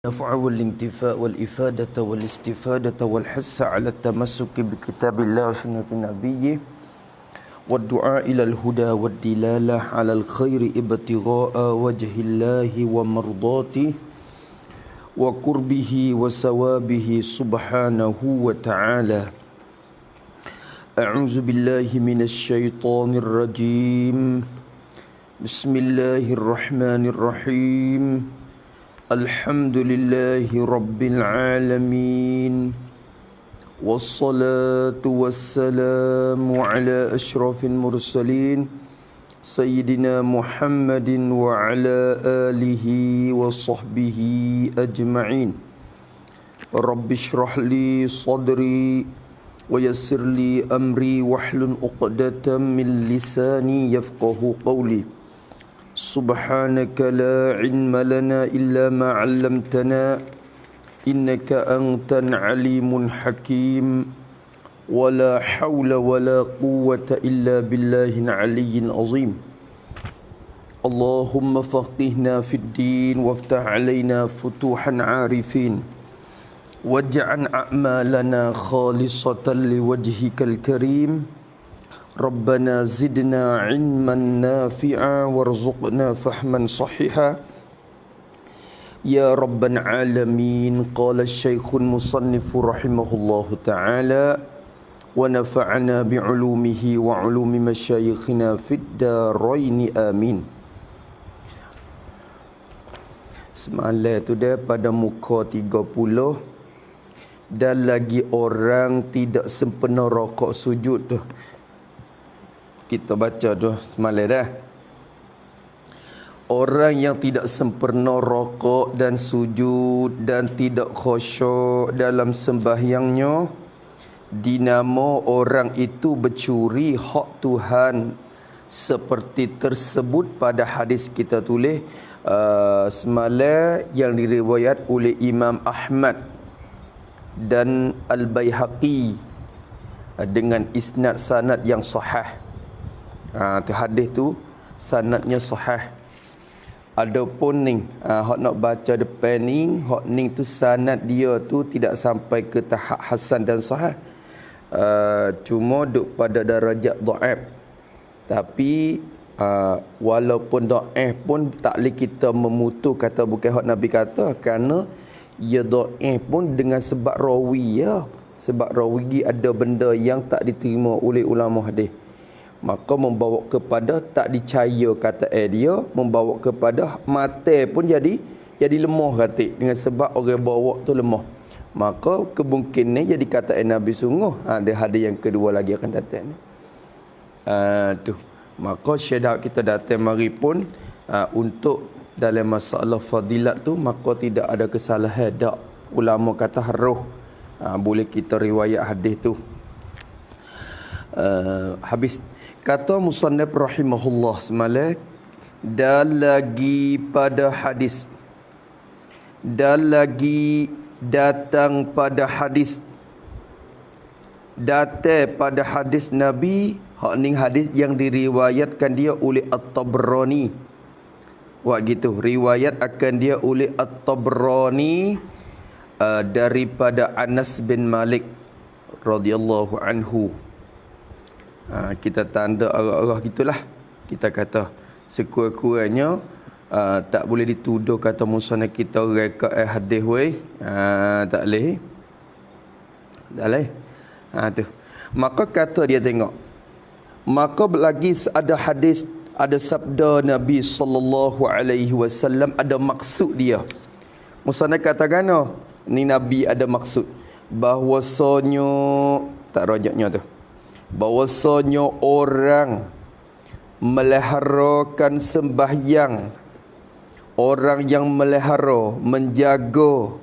النفع والانتفاء والإفادة والاستفادة والحث على التمسك بكتاب الله وسنة نبيه والدعاء إلى الهدى والدلالة على الخير ابتغاء وجه الله ومرضاته وقربه وثوابه سبحانه وتعالى. أعوذ بالله من الشيطان الرجيم. بسم الله الرحمن الرحيم. الحمد لله رب العالمين والصلاة والسلام على أشرف المرسلين سيدنا محمد وعلى آله وصحبه أجمعين. رب اشرح لي صدري ويسر لي أمري واحلل عقدة من لساني يفقه قولي. سبحانك لا علم لنا إلا ما علمتنا إنك أنت العليم الحكيم ولا حول ولا قوة إلا بالله العلي العظيم. اللهم فقهنا في الدين وافتح علينا فتوحا عارفين واجعل أعمالنا خالصة لوجهك الكريم. ربنا زدنا علما نافعا وارزقنا فهما صحيحا يا رب العالمين. قال الشيخ المصنف رحمه الله تعالى ونفعنا بعلومه وعلوم مشايخنا في الدارين آمين. Semalam tu dia pada muka 30 dan lagi orang tidak sempena rakaat sujud tu. Kita baca tu semalam dah. Orang yang tidak sempurna rakaat dan sujud dan tidak khusyuk dalam sembahyangnya, dinama orang itu bercuri hak Tuhan seperti tersebut pada hadis kita tulis semalam yang diriwayat oleh Imam Ahmad dan Al-Baihaqi dengan isnad sanad yang sahih. Tu hadis tu sanadnya sahih. Adapun ni hak nak baca depan ni, hak ni tu sanad dia tu tidak sampai ke tahap hasan dan sahih. Cuma duk pada darajat dhaif. Tapi walaupun dhaif pun tak boleh kita memutus kata bukan hak Nabi kata, kerana ia dhaif pun dengan sebab rawi ya. Sebab rawi ada benda yang tak diterima oleh ulama hadis. Maka membawa kepada tak dicaya kata dia, membawa kepada mata pun jadi lemah kata dengan sebab orang bawa tu lemah. Maka kemungkinan jadi kata Nabi sungguh. Ada hadis yang kedua lagi akan datang. Tu. Maka syahadat kita datang mari pun untuk dalam masalah fadilat tu maka tidak ada kesalahan dak. Ulama kata harus boleh kita riwayat hadis tu. Habis kata musannaf rahimahullah semalam dan lagi pada hadis dan lagi datang pada hadis Nabi hak ni hadis yang diriwayatkan dia oleh At-Tabrani. Wah gitu riwayat akan dia oleh At-Tabrani daripada Anas bin Malik radhiyallahu anhu. Kita tanda arah-arah gitulah. Kita kata sekurang-kurangnya tak boleh dituduh kata musannaf kita reka hadis weh. Tak boleh. Tak boleh. Tu. Maka kata dia tengok. Maka lagi ada hadis, ada sabda Nabi sallallahu alaihi wasallam, ada maksud dia. Musannaf katakan ni Nabi ada maksud bahwasanya tak rajaknya tu. Bahwasanya orang meliharakan sembahyang, orang yang melihara, menjaga,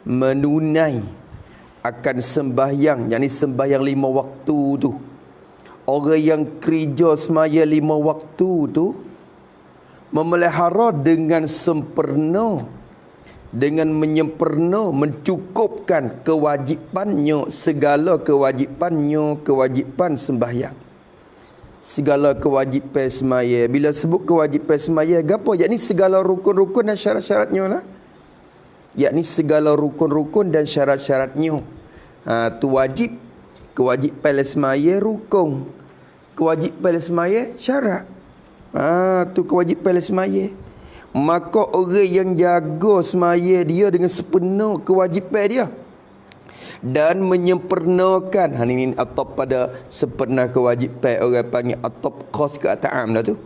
menunai akan sembahyang, yakni sembahyang 5 waktu tu. Orang yang kerja semaya 5 waktu tu memelihara dengan sempurna, dengan menyempurna, mencukupkan kewajipannya, segala kewajipan sembahyang. segala kewajipan semaya. Bila sebut kewajipan semaya, gapo? Yakni segala rukun-rukun dan syarat-syaratnya lah. yakni segala rukun-rukun dan syarat-syaratnya. Tu wajib. Kewajipan semaya rukun. Kewajipan semaya syarat. Tu kewajipan semaya. Maka orang yang jaga semaya dia dengan sepenuh kewajipan dia dan menyempurnakan, ini atop pada sempurna kewajipan, orang panggil atop khas ke ta'am dah tu.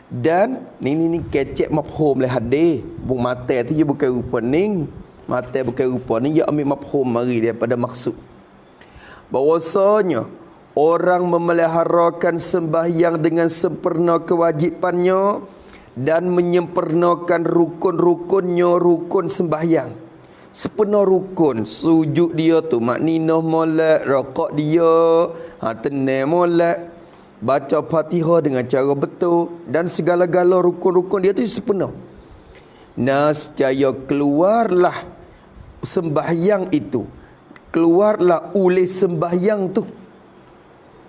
Dan ni kecek mafhum lah hadis. Bung mata tu dia bukan rupa ning. Mata bukan rupa ni, dia ambil mafhum mari daripada maksud. Bahwasanya orang memeliharakan sembahyang dengan sempurna kewajipannya dan menyempurnakan rukun-rukunnya, rukun sembahyang. Sepenuh rukun, sujud dia tu makninah molek, rokok dia, tenang molek, baca Fatihah dengan cara betul dan segala-gala rukun-rukun dia tu sepenuh. Nescaya keluarlah sembahyang itu. Keluarlah oleh sembahyang tu.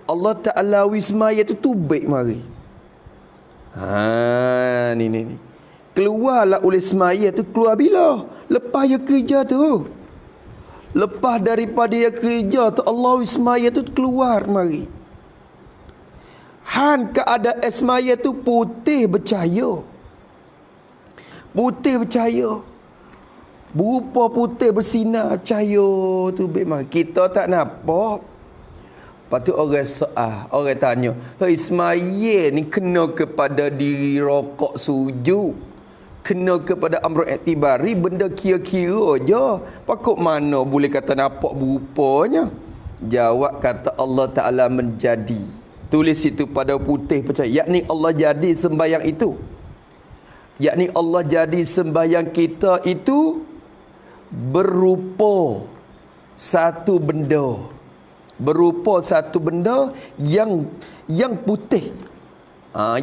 Allah Ta'ala wismaya tu baik mari. Ni. Keluarlah oleh semaya tu. Keluar bila? Lepas dia kerja tu. Lepas daripada dia kerja tu, Allah wismaya tu keluar mari. Keadaan semaya tu putih bercahaya. Putih bercahaya. Berupa putih bersinar cahaya tu baik mari. Kita tak nampak. Lepas tu orang tanya, hei semaya ni kena kepada diri rokok sujud, kena kepada amrul iktibari, benda kira-kira je. Pakok mana boleh kata nampak berupanya? Jawab kata Allah Ta'ala menjadi. Tulis itu pada putih percaya. Yakni Allah jadi sembahyang itu. Yakni Allah jadi sembahyang kita itu berupa satu benda. Berupa satu benda yang putih.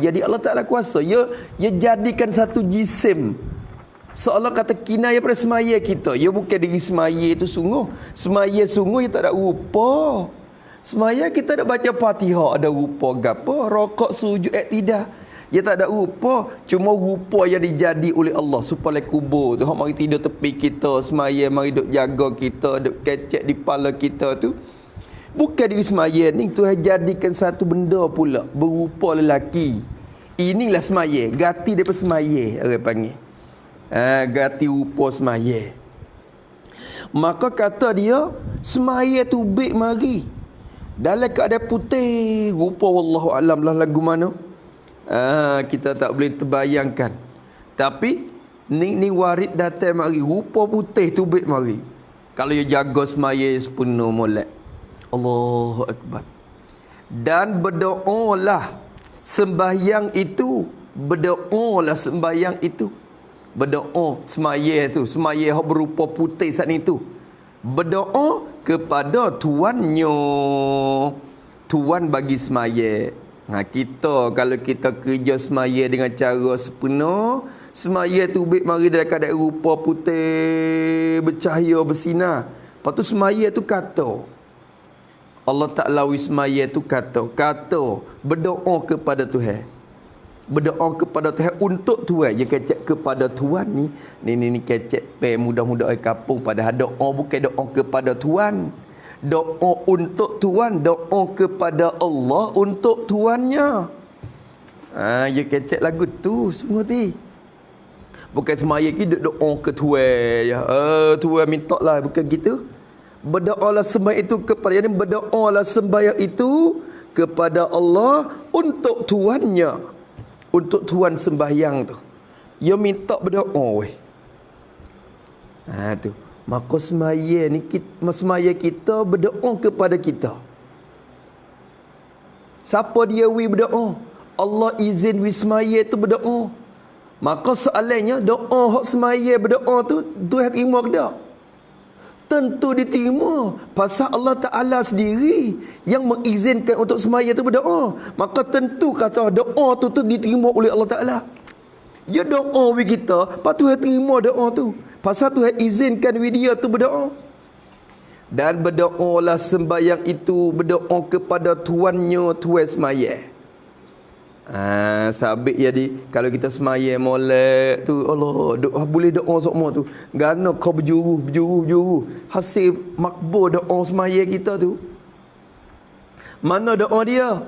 Jadi Allah Ta'ala kuasa. Ia jadikan satu jisim. Seolah kata kinayah pada semaya kita. Ia bukan diri semaya itu sungguh. Semaya sungguh ia tak ada rupa. Semaya kita ada baca Fatihah ada rupa gapo. Rokok sujud tidak. Ia tak ada rupa. Cuma rupa yang dijadi oleh Allah. Supaya kubur tu. Mari tidur tepi kita. Semaya mari duk jaga kita. Duk kecek di kepala kita tu. Bukan diri semaya ni, Tuhan jadikan satu benda pula berupa lelaki. Inilah semaya, gati daripada semaya orang panggil. Gati rupa semaya. Maka kata dia, semaya tu baik mari. Dalam keadaan putih, rupa wallahu alam lah lagu mana. Kita tak boleh terbayangkan. Tapi ni warid datang mari, rupa putih tu baik mari. Kalau dia jaga semaya sepenuh molek. Allahu Akbar. Dan berdoalah sembahyang itu. Berdoalah sembahyang itu. Berdoa semaya tu. Semaya berupa putih saat itu. Berdoa kepada tuannya. Tuan bagi semaya. Kita kalau kita kerja semaya dengan cara sepenuh, semaya tu baik mari dalam keadaan rupa putih, bercahaya, bersinar. Lepas tu semaya tu kata, Allah Ta'ala wismaya tu kata berdoa kepada Tuhan. Berdoa kepada Tuhan untuk Tuhan. Dia kecek kepada Tuhan ni. Ni kecek mudah-mudah kapung pada doa bukan doa kepada Tuhan. Doa untuk Tuhan, doa kepada Allah untuk Tuannya. Dia kecek lagu tu semua ni. Bukan semaya kita doa ke Tuhan ya. Tuhan minta lah, bukan gitu. Berdoalah sembahyang itu kepada berdoalah sembahyang itu kepada Allah untuk tuannya. Untuk tuan sembahyang tu. Dia minta berdoa weh. Tu. Maka sembahyang ni sembahyang kita berdoa kepada kita. Siapa dia berdoa? Allah izin sembahyang tu berdoa. Maka soalannya doa hak sembahyang berdoa tu Tuhan terima ke tak? Tentu diterima. Pasal Allah Ta'ala sendiri yang mengizinkan untuk semaya tu berdoa. Maka tentu kata doa tu diterima oleh Allah Ta'ala. Ya doa kita, lepas Tuhan terima doa tu. Pasal Tuhan izinkan dia tu berdoa. Dan berdoalah sembahyang itu berdoa kepada tuannya, tuan semaya. Sabit jadi kalau kita semaya molek tu Allah boleh doa semua tu. Gana kau berjuru. Hasil makbul doa semaya kita tu. Mana doa dia?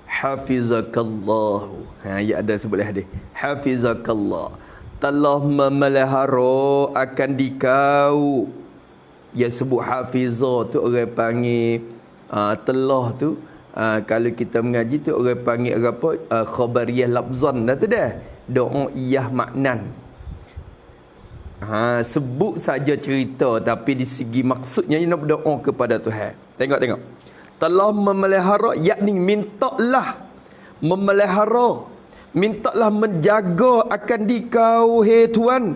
Hafizakallah. Ya ada sebelah dia. Hafizakallah. Telah memelihara akan dikau. Dia sebut hafizah tu orang panggil telah tu. Kalau kita mengaji tu orang panggil apa? Khabariyah lafzan dah tu dah. Doa iyah maknan. Sebut saja cerita tapi di segi maksudnya nak berdoa kepada Tuhan. Tengok. Telah memelihara yakni mintalah memelihara. Mintalah menjaga akan dikau hai Tuhan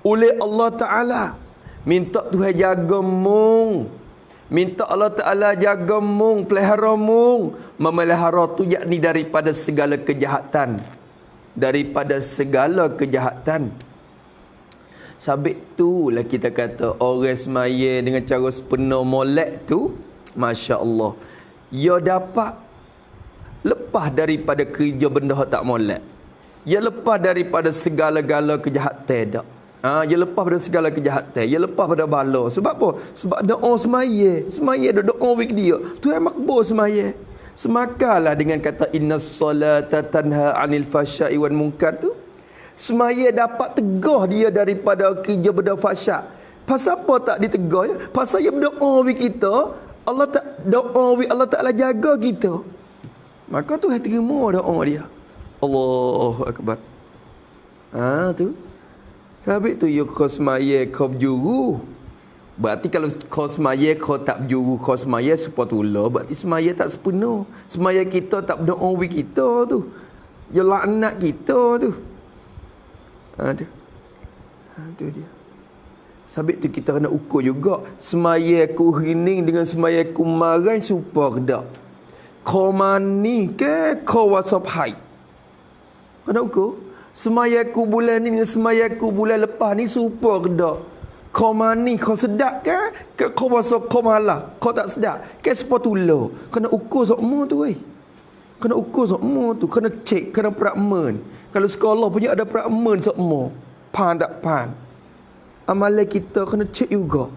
oleh Allah Ta'ala. Minta Tuhan jaga mung. Minta Allah Ta'ala jaga mung, pelihara mung. Memelihara tu yakni daripada segala kejahatan. Daripada segala kejahatan. Sabit tu lah kita kata orang semaya dengan cara sepenuh molek tu, Masya Allah, ia dapat lepas daripada kerja benda tak molek. Ia lepas daripada segala-gala kejahatan dak. Dia lepas pada segala kejahatan. Dia lepas pada bala. Sebab apa? Sebab doa semaya. Semaya doa wik dia. Tuhan makbul semaya. Semakalah dengan kata innas salata tanha 'anil fahsya'i wal munkar tu. Semaya dapat tegah dia daripada kerja benda fahsyak. Pasal apa tak ditegah ya? Pasal dia berdoa wik kita, Allah tak doa wik Allah Taala jaga kita. Maka Tuhan terima doa dia. Allahu akbar. Tu. Habis tu you kau semaya kau berjuru. Berarti kalau kau semaya kau tak berjuru, kau semaya sepatutnya berarti semaya tak sepenuh. Semaya kita tak berdoa wi kita tu. Ya laknat kita tu. Tu dia. Sabit tu kita kena ukur juga. Semaya aku hening dengan semaya aku marah supaya kedak. Kau mani ke kau wasap haid. Kena ukur. Semayaku bulan ni dengan semayaku bulan lepas ni serupa ke tak? Kau mani, kau sedap ke? Kau rasa kau malah, kau tak sedap. Ke sepatutnya. Kena ukur semua tu weh. Kena ukur semua tu. Kena cek, kena prakmen. Kalau sekolah punya ada prakmen semua. Pan tak pan. Amalan kita kena cek juga.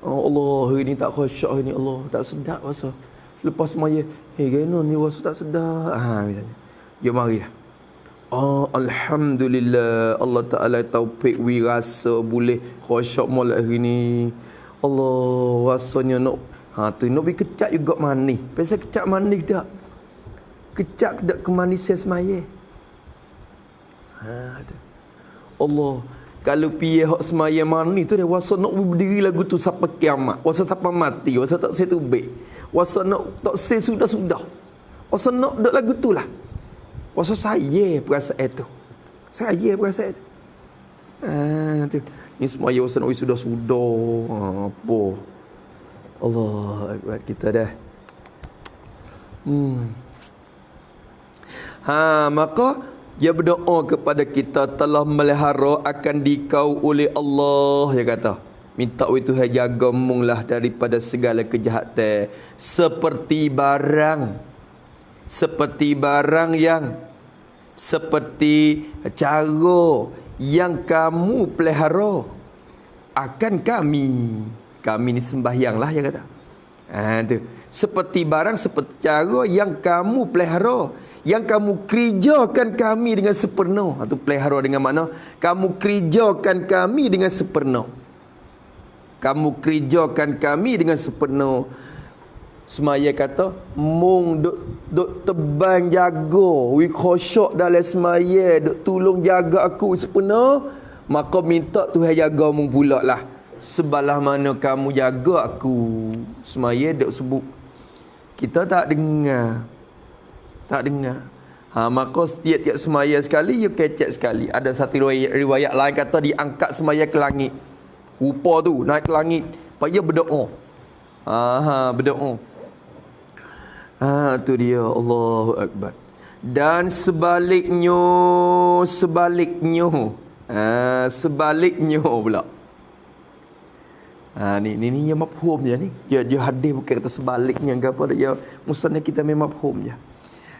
Oh Allah, hari ni tak khusyuk, hari ni Allah tak sedap rasa. Lepas semaya, gana ni rasa tak sedap. Misalnya. Ya mari dah. Alhamdulillah Allah Ta'ala taufik wi rasa boleh khusyuk molek hari ni. Allah rasanya nak tu nak pergi kecak juga manis. Pasal kecak manis dak. Kecak dak kemanisan semaya. Allah kalau piye hak semaya manis tu dia rasa nak berdiri lagu tu sampai kiamat. Rasa sampai mati, rasa tak setubik. Rasa nak tak sudah. Rasa nak dak lagu tu lah. Rasa saya perasaan itu. Saya perasaan itu. Tu. Ni semua rasa nak sudah. Apa? Allah Akbar kita dah. Maka dia berdoa kepada kita telah melihara akan dikau oleh Allah. Dia kata. Minta Tuhan jaga munglah daripada segala kejahatan. Seperti barang yang seperti cara yang kamu pelihara akan kami ni sembahyang lah dia kata. Tu. Seperti barang seperti cara yang kamu pelihara, yang kamu kerjakan kami dengan sepenuh. Tu pelihara dengan mana? Kamu kerjakan kami dengan sepenuh. Kamu kerjakan kami dengan sepenuh. Semaya kata mung duk tebang jaga wi khusyuk dalam semaya, duk tolong jaga aku sepenuh, maka minta Tuhan jaga mung pula lah sebelah mana kamu jaga aku. Semaya duk sebut kita tak dengar. Maka setiap semaya sekali you kecek sekali. Ada satu riwayat lain kata diangkat semaya ke langit. Rupa tu naik ke langit, payah berdoa. Berdoa. Tu dia, Allahu Akbar. Dan sebaliknya pula. Ni yang mafhum je ni. Dia hadis bukan kata sebaliknya ke apa dia. Musnad kita memang mafhum je.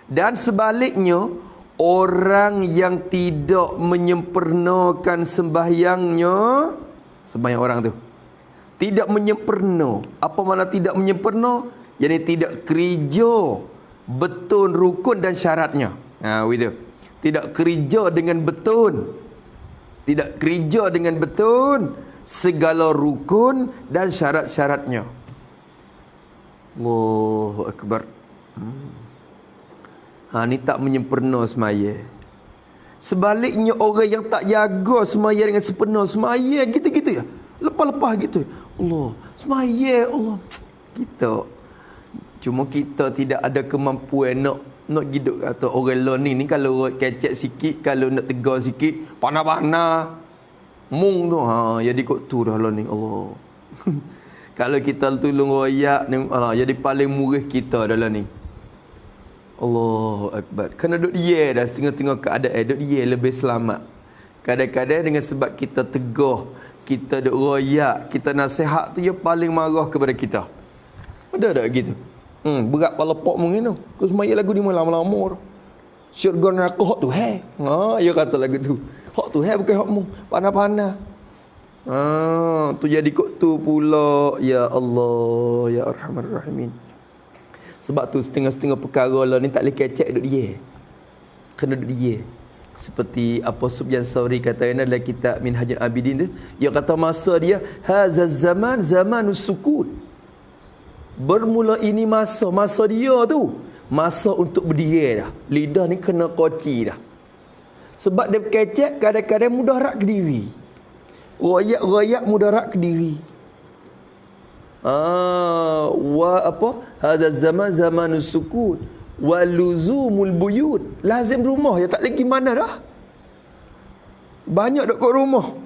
Dan sebaliknya, orang yang tidak menyempurnakan sembahyangnya, sembahyang orang tu tidak menyempurna. Apa makna tidak menyempurna? Yang tidak kerja betul rukun dan syaratnya. Begitu. Tidak kerja dengan betul. Tidak kerja dengan betul segala rukun dan syarat-syaratnya. Allahu Akbar. Ni tak menyempurna semaya. Sebaliknya orang yang tak jaga semaya dengan sempurna, semaya gitu-gitu ya. Lepas-lepas gitu. Allah, semaya Allah. Kita. Cuma kita tidak ada kemampuan nak hidup kata orang lain ni kalau kecek sikit, kalau nak tegar sikit, panah-panah. Mung tu jadi kok tu dah lah ni Allah. Kalau kita tolong royak ni jadi paling murah kita dalam ni. Allahu Akbar. Kena duduk dia dah tengah-tengah keadaan duduk dia lebih selamat. Kadang-kadang dengan sebab kita tegar, kita duk royak, kita nasihat tu dia paling marah kepada kita. Ada tak gitu? Berat kepala pok mungkin tu. Kau semaya lagu ni malam-malam. Syurga neraka hak tu dia kata lagu tu. Hak tu bukan hakmu. Panah-panah. Tu jadi kok tu pula. Ya Allah, ya Arhamar Rahimin. Sebab tu setengah-setengah perkara lah ni tak boleh kecek duduk dia. Kena duduk dia. Seperti apa Sufyan Tsauri kata dalam kitab Minhajul Abidin tu, dia kata masa dia hazaz zaman zamanus sukut. Bermula ini masa dia tu masa untuk berdiri dah. Lidah ni kena koci dah. Sebab dia kecek kadang-kadang mudarat ke diri. Royak-royak mudarat ke diri. Hadza zaman zamanus sukut wa luzumul buyut. Lazim rumah ya tak lagi mana dah. Banyak dok kat rumah.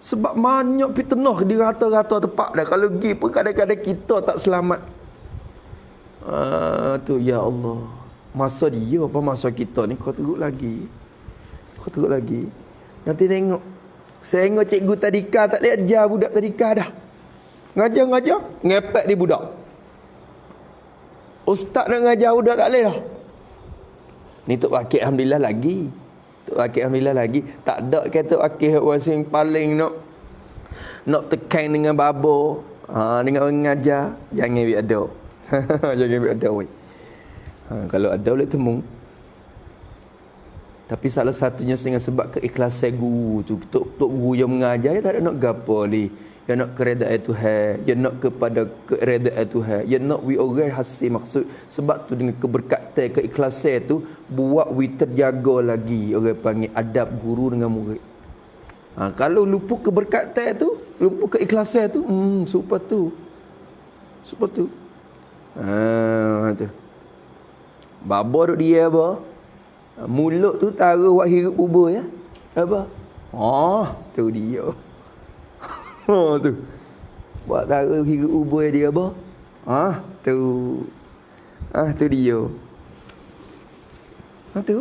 Sebab banyak fitnah di rata-rata tempat dah. Kalau pergi pun kadang-kadang kita tak selamat. Tu ya Allah. Masa dia apa masa kita ni kau teruk lagi. Nanti tengok. Saya tengok cikgu tadika tak boleh ajar budak tadika dah. Ngajar ngepek di budak. Ustaz nak ngajar budak tak boleh dah. Ni Tok Wakil alhamdulillah lagi. Tak ada kata Wakil yang paling nak tekan dengan babo, dengan orang ngajar, jangan bi ada. Jangan bi ada wei. Kalau ada boleh temu. Tapi salah satunya dengan sebab keikhlasan guru tu. Tok guru yang mengajar dia tak ada nak gapo ni. Dia nak keredaan Tuhan, dia nak kepada keredaan Tuhan, dia nak we orang hasil maksud. Sebab tu dengan keberkatan, keikhlasan tu buat we terjaga lagi orang panggil adab guru dengan murid. Kalau lupa keberkatan tu, lupa keikhlasan tu, super tu. Tu. Baba duk dia apa? Mulut tu taruh buat hirup ubur ya. Apa? Tu dia. Tu. Buat taruh hirup ubur dia apa? Tu. Tu dia. Tu.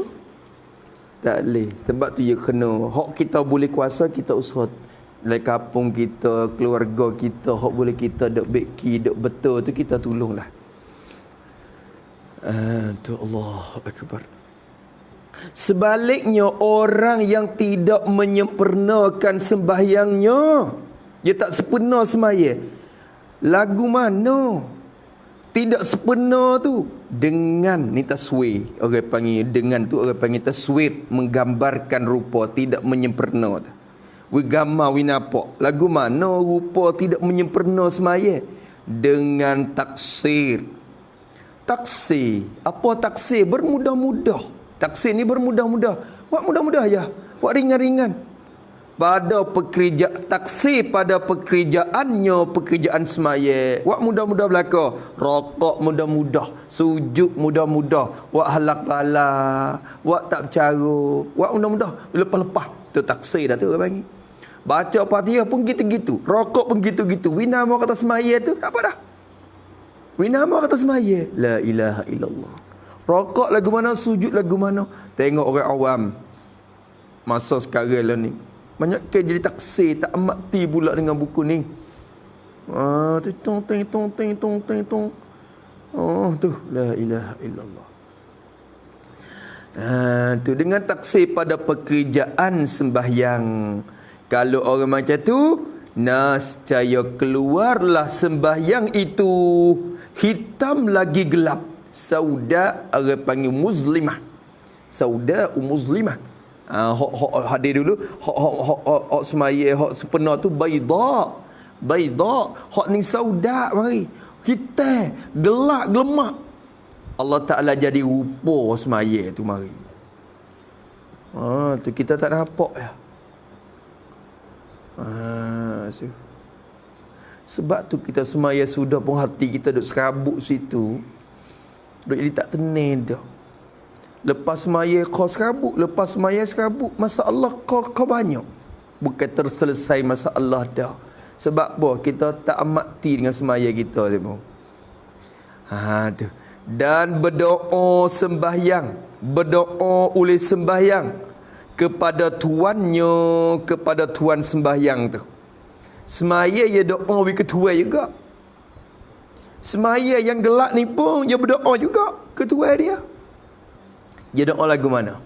Tak boleh. Sebab tu dia kena. Hak kita boleh kuasa, kita usaha. Dalam kampung kita, keluarga kita, hak boleh kita duk beki, duk betul tu kita tolonglah. Tu Allah Akbar. Sebaliknya orang yang tidak menyempurnakan sembahyangnya, dia tak sempurna semaya. Lagu mana tidak sempurna tu dengan ni taswir. Orang panggil dengan tu orang panggil taswir, menggambarkan rupa tidak menyempurna tu. We gambar we nampak. Lagu mana rupa tidak menyempurna semaya? Dengan taksir. Taksir. Apa taksir? Bermudah-mudah. Taksir ni bermudah-mudah. Buat mudah-mudah aja. Buat ringan-ringan. Pada taksir pada pekerjaan semaya. Buat mudah-mudah belaka. Rokok mudah-mudah. Sujud mudah-mudah. Buat halak bala. Buat tak bercara. Buat mudah-mudah. Lepas-lepas. Tu taksir dah tu orang panggil. Baca Fatihah pun gitu-gitu. Rokok pun gitu-gitu. Winama kata semaya tu apa dah? Winama kata semaya. La ilaha illallah. Rokok lagu mana, sujud lagu mana. Tengok orang awam masa sekarang lah ni. Banyak ke jadi taksir, tak amati pula dengan buku ni. Tu tong. Tu la ilaha illallah. Tu dengan taksir pada pekerjaan sembahyang. Kalau orang macam tu, nascaya keluarlah sembahyang itu hitam lagi gelap. Sauda orang panggil muslimah. Sauda muslimah. Hok hadir dulu, hok semaya, hok sepenuh tu baida. Baida, hok ni sauda mari. Hitam, gelap, gelemak. Allah Ta'ala jadi rupa semaya tu mari. Tu kita tak nampak ya. Sebab tu kita semaya sudah pun hati kita duk serabut situ. Duk jadi tak tenang dah. Lepas semaya kau serabut, lepas semaya serabut, masalah kau banyak. Bukan terselesai masalah dah. Sebab apa? Kita tak amati dengan semaya kita tu. Tu. Dan berdoa sembahyang, berdoa oleh sembahyang kepada tuannya, kepada tuan sembahyang tu. Semaya dia doa bagi ketua juga. Semaya yang gelap ni pun dia berdoa juga ketua dia. Dia doa lagu mana?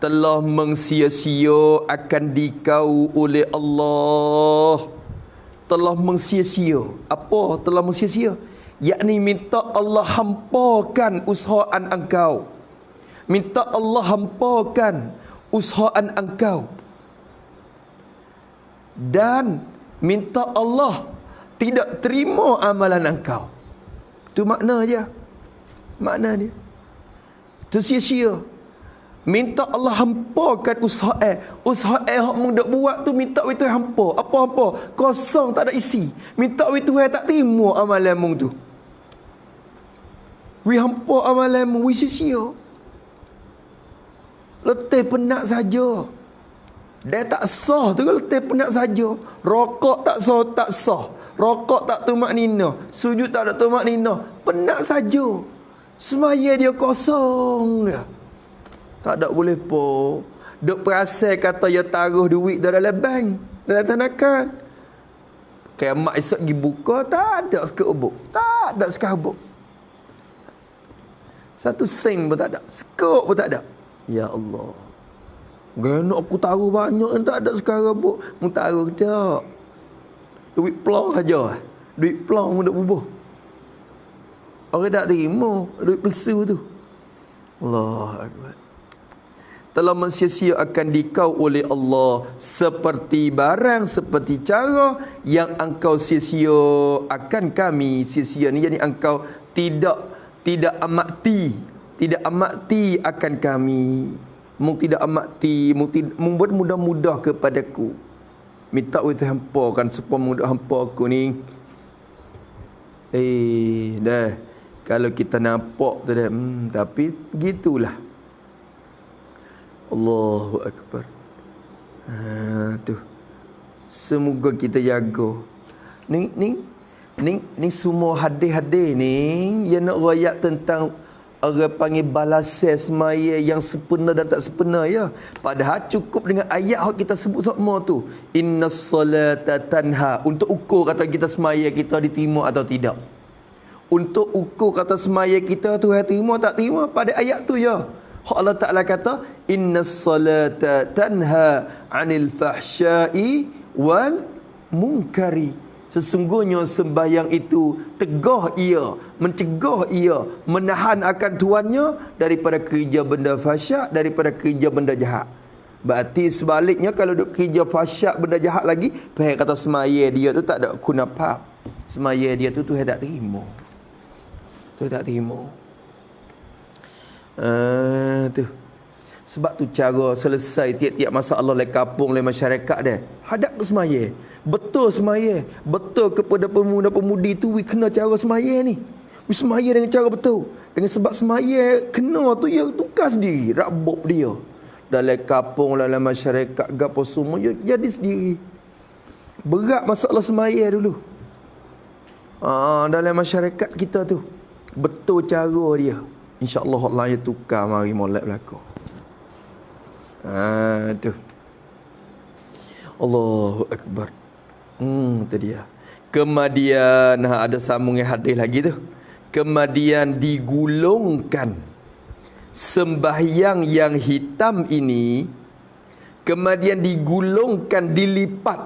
Telah mengsia-sia akan dikau oleh Allah. Telah mengsia-sia. Apa telah mengsia-sia? Yakni minta Allah hampakan usahaan engkau. Minta Allah hampakan usahaan engkau. Dan minta Allah tidak terima amalan engkau. Itu makna je. Makna dia. Itu sia-sia. Minta Allah hampakan usahaan. Usahaan yang mung dak buat tu minta we Tuhan hampa. Apa-apa kosong tak ada isi. Minta we Tuhan tak terima amalan mung tu. We hampa amalanmu, we sia-sia. Letih penat saja. Dia tak sah tu kalau letih penat saja. Rokok tak sah. Rokok tak tumak nina. Sujud tak ada tumak nina. Penat saja. Semaya dia kosong. Tak ada boleh po. Duk perasan kata dia taruh duit dalam bank, dalam tanakan. Kiamat esok pergi buka, tak ada sekebuk. Tak ada sekebuk. Satu sen pun tak ada. Sekop pun tak ada. Ya Allah. Gana aku taruh banyak yang tak ada sekarang pun. Mu taruh tak. Duit pelang saja. Duit pelang mu dah bubuh. Orang tak terima duit pelsu tu. Allah Akbar. Telah mensia-sia akan dikau oleh Allah seperti barang, seperti cara yang engkau sia-sia akan kami. Sia-sia ni jadi engkau tidak amati akan kami. Tidak amati, membuat mudah-mudah kepadaku. Minta we Tuhan hampakan supaya mudah hampa aku ni. Dah. Kalau kita nampak tu dah, tapi begitulah. Allahu Akbar. Tu. Semoga kita jaga. Ni semua hadis-hadis ni yang nak rakyat tentang orang panggil balasan semaya yang sempurna dan tak sempurna ya. Padahal cukup dengan ayat yang kita sebut semua tu. Innas salata tanha. Untuk ukur kata kita semaya kita diterima atau tidak. Untuk ukur kata semaya kita tu terima tak terima pada ayat tu ya. Allah Ta'ala kata innas salata tanha 'anil fahsya'i wal munkari. Sesungguhnya sembahyang itu tegah ia, mencegah ia, menahan akan tuannya daripada kerja benda fahsyak, daripada kerja benda jahat. Berarti sebaliknya kalau duk kerja fahsyak benda jahat lagi, Tuhan kata semaya dia tu tak ada guna apa. Semaya dia tu Tuhan tak terima. Tuhan tak terima. Tu. Sebab tu cara selesai tiap-tiap masalah oleh kampung, oleh masyarakat dia. Hadap ke semaya. Betul semaya. Betul kepada pemuda-pemudi tu, we kena cara semaya ni. We semaya dengan cara betul. Dengan sebab semaya kena tu, dia tukar sendiri. Rabuk dia. Dalam kampung, dalam masyarakat, gapo semua, jadi sendiri. Berat masalah semaya dulu. Dalam masyarakat kita tu. Betul cara dia. InsyaAllah Allah yang tukar mari molek belakang. Tu. Allahu Akbar. Itu dia. Kemudian ada sambungan hadis lagi tu. Kemudian digulungkan sembahyang yang hitam ini kemudian digulungkan, dilipat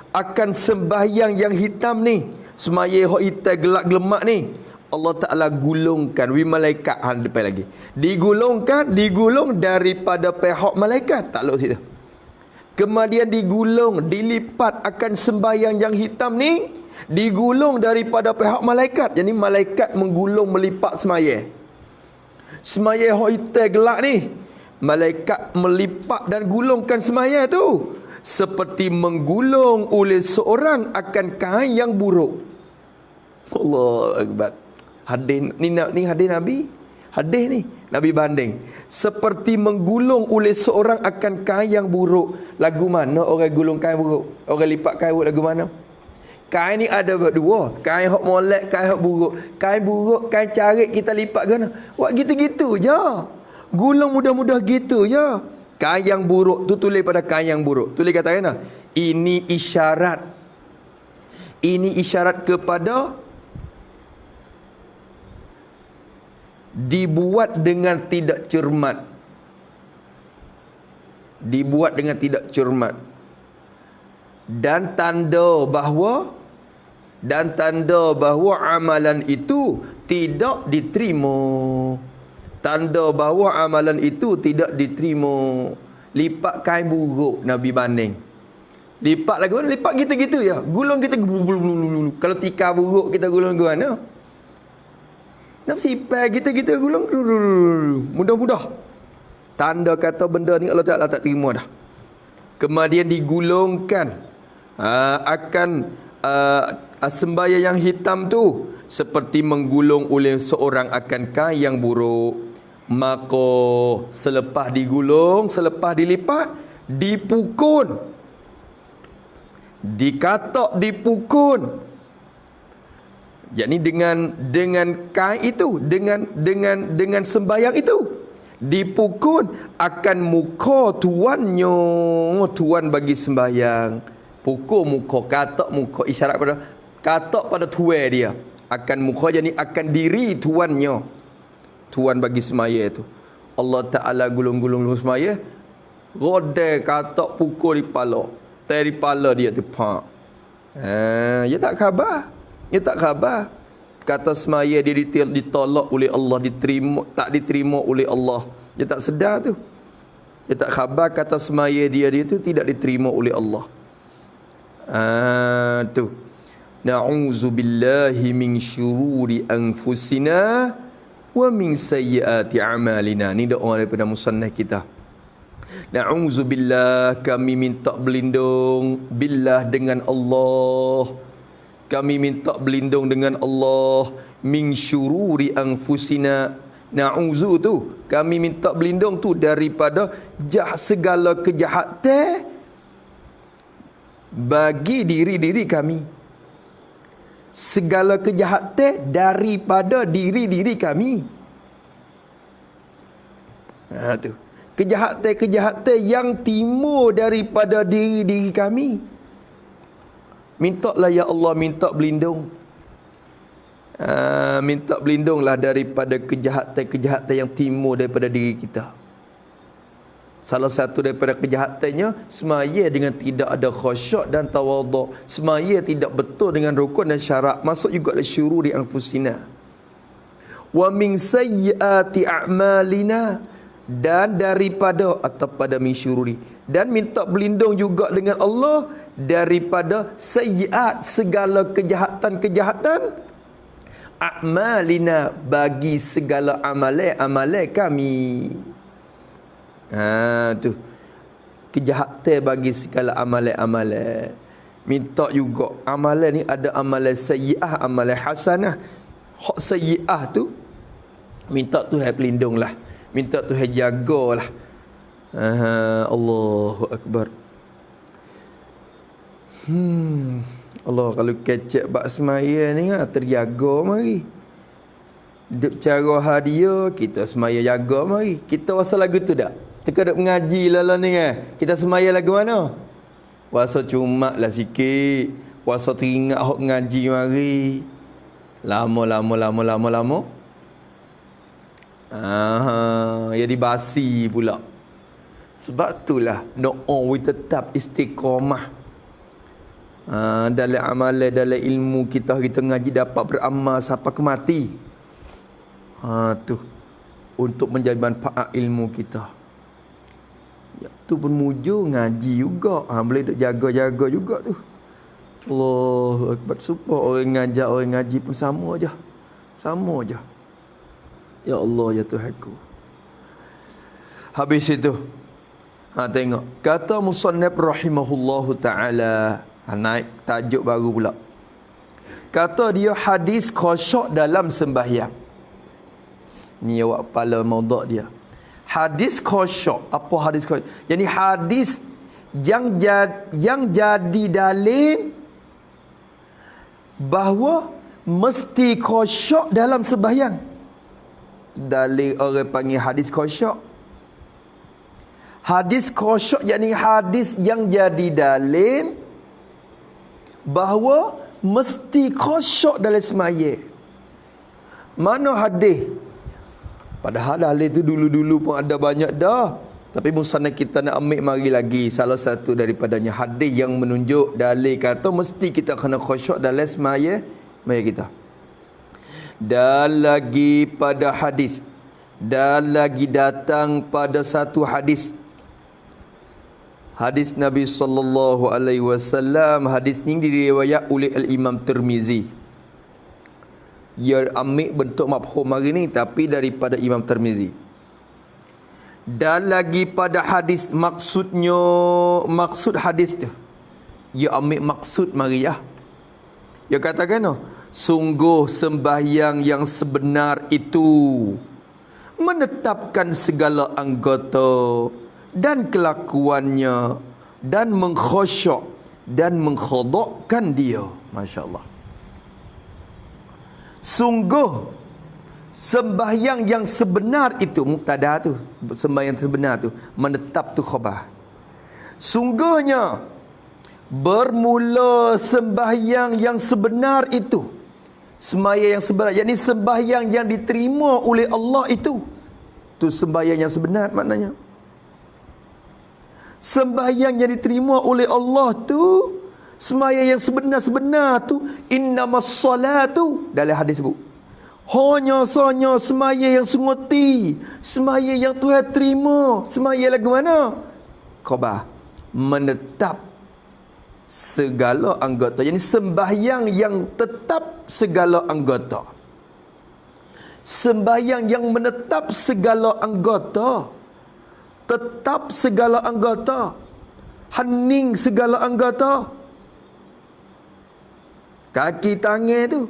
akan sembahyang yang hitam ni, semaya hok hitam gelak gelemak ni, Allah Ta'ala gulungkan malaikat depan lagi. Digulung daripada pihak malaikat. Tak luk situ. Kemudian dilipat akan sembahyang yang hitam ni, digulung daripada pihak malaikat. Jadi malaikat menggulung, melipat semaya. Semaya hok hitam gelak ni, malaikat melipat dan gulungkan semaya tu seperti menggulung oleh seorang akan kain yang buruk. Allah Akbar. Hadis ni hadis Nabi. Hadis ni Nabi banding. Seperti menggulung oleh seorang akan kain yang buruk. Lagu mana orang gulung kain buruk? Orang lipat kain buruk lagu mana? Kain ni ada dua. Kain hok molek, kain hok buruk. Kain buruk, kain carik kita lipat ke mana? Buat gitu-gitu je. Gulung mudah-mudah gitu je. Kain yang buruk tu tulis pada kain yang buruk. Tulis kata kena. Ini isyarat kepada dibuat dengan tidak cermat. Dibuat dengan tidak cermat. Dan tanda bahawa amalan itu tidak diterima. Tanda bahawa amalan itu tidak diterima. Lipat kain buruk Nabi banding. Lipat lagi mana? Lipat gitu-gitu ya. Gulung kita. Kalau tikar buruk kita gulung ke mana? Nak sipai kita gulung. Mudah-mudah. Tanda kata benda ni Allah Ta'ala tak terima dah. Kemudian digulungkan akan sembahyang yang hitam tu seperti menggulung oleh seorang akan kain yang buruk. Maka selepas digulung, selepas dilipat, dipukul, dikatak, dipukul. Yakni dengan kain itu, dengan sembahyang itu, dipukul akan muka tuannya, tuan bagi sembahyang. Pukul muka, katak muka, isyarat pada katak pada tuan dia. Akan muka, jadi akan diri tuannya, tuan bagi semaya itu. Allah Ta'ala gulung-gulung semaya, rodai katak pukul di kepala, dari kepala dia tu pak. Dia tak khabar. Dia tak khabar. Kata semaya dia ditolak oleh Allah, tak diterima oleh Allah. Dia tak sedar tu. Dia tak khabar kata semaya dia tu tidak diterima oleh Allah. Tu. Na'udzubillahi min syururi anfusina wa min sayyiati a'malina. Ni doa daripada musannaf kita. Na'udzubillah, kami minta berlindung billah dengan Allah. Kami minta berlindung dengan Allah min syururi anfusina. Na'udzu tu, kami minta berlindung tu daripada segala kejahatan bagi diri-diri kami. Segala kejahatan daripada diri-diri kami. Tu. Kejahatan-kejahatan yang timur daripada diri-diri kami. Mintalah ya Allah, minta berlindung. Minta berlindunglah daripada kejahatan-kejahatan yang timur daripada diri kita. Salah satu daripada kejahatannya, semaya dengan tidak ada khusyuk dan tawaduk. Semaya tidak betul dengan rukun dan syarat. Masuk juga syururi anfusina. Wa min sayyiati a'malina. Dan daripada atau pada min syururi. Dan minta berlindung juga dengan Allah daripada sayyiat, segala kejahatan-kejahatan, a'malina, bagi segala amalan kami. Tu kejahatan bagi segala amalan. Minta juga amalan ni ada amalan sayyiah, amalan hasanah. Hak sayyiah tu minta Tuhan pelindunglah, minta Tuhan jagalah. Allahu Akbar. Allah, kalau kecek bak semaya ni terjaga mari. Duk cara hadiah kita semaya jaga mari. Kita rasa lagu tu tak? Teka duk mengaji lah ni kita semaya lagu mana? Puasa cuma lah sikit. Puasa teringat hok ngaji mari. Lama. Jadi basi pula. Sebab itulah doa kita tetap istiqamah. Dalam amalan, dalam ilmu kita ngaji dapat beramal sampai ke mati. Tu untuk menjadi manfaat ilmu kita. Ya, tu pun mujur ngaji juga. Boleh duk jaga-jaga juga tu. Allahu Akbar. Supaya orang ngajar, orang ngaji pun sama aja. Sama aja. Ya Allah, ya Tuhanku. Habis itu, tengok. Kata musannif rahimahullahu ta'ala. Naik tajuk baru pula. Kata dia hadis khusyuk dalam sembahyang. Ni awak kepala maudhu' dia. Hadis khusyuk. Apa hadis khusyuk? Jadi hadis yang jadi dalil bahawa mesti khusyuk dalam sembahyang. Dalil orang panggil hadis khusyuk. Hadis khusyuk yakni hadis yang jadi dalil bahawa mesti khusyuk dalam sembahyang. Mana hadis? Padahal dalil itu dulu-dulu pun ada banyak dah. Tapi musannaf kita nak ambil mari lagi salah satu daripadanya hadis yang menunjuk dalil kata mesti kita kena khusyuk dalam sembahyang kita. Dan lagi pada hadis, dan lagi datang pada satu hadis, hadis Nabi sallallahu alaihi wasallam. Hadis ini diriwayat oleh Al-Imam Tirmizi. Ia ambil bentuk mafhum hari ni tapi daripada Imam Tirmizi. Dan lagi pada hadis, maksudnya, maksud hadis tu, ia ambil maksud Maria. Ia katakan, sungguh sembahyang yang sebenar itu menetapkan segala anggota dan kelakuannya dan mengkhusyuk dan mengkhadakkan dia. Masya Allah. Sungguh sembahyang yang sebenar itu, mubtada tu, sembahyang sebenar tu, menetap tu khabar. Sungguhnya bermula sembahyang yang sebenar itu, sembahyang yang sebenar, yakni sembahyang yang diterima oleh Allah itu. Tu sembahyang yang sebenar maknanya. Sembahyang yang diterima oleh Allah tu, sembahyang yang sebenar-sebenar tu, innamas salatu, dalam hadis sebut, hanya sahaja sembahyang yang sunguti, sembahyang yang Tuhan terima. Sembahyang lagu mana? Khabar, menetap segala anggota. Jadi sembahyang yang tetap segala anggota. Sembahyang yang menetap segala anggota. Tetap segala anggota. Hening segala anggota. Kaki tangan tu,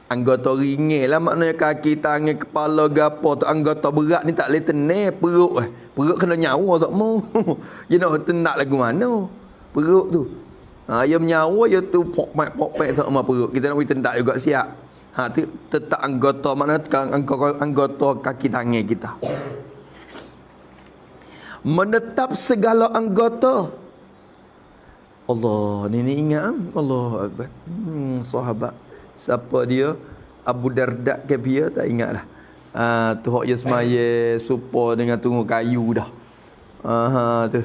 anggota ringan lah, maknanya kaki tangan, kepala, gapo tu anggota berat ni tak boleh tenang. Perut kena nyawa tak mau. Dia nak tenak lagu mana perut tu. Dia menyawa, dia tu pok-pek tak mau perut. Kita nak beri tentak juga siap. Tu tetap anggota, mana anggota kaki tangan kita. Menetap segala anggota. Allah, ni ingat Allah Akbar. Sahabat. Siapa dia? Abu Darda ke dia? Tak ingat lah. Tu hok je semaya supa dengan tunggu kayu dah. Tu.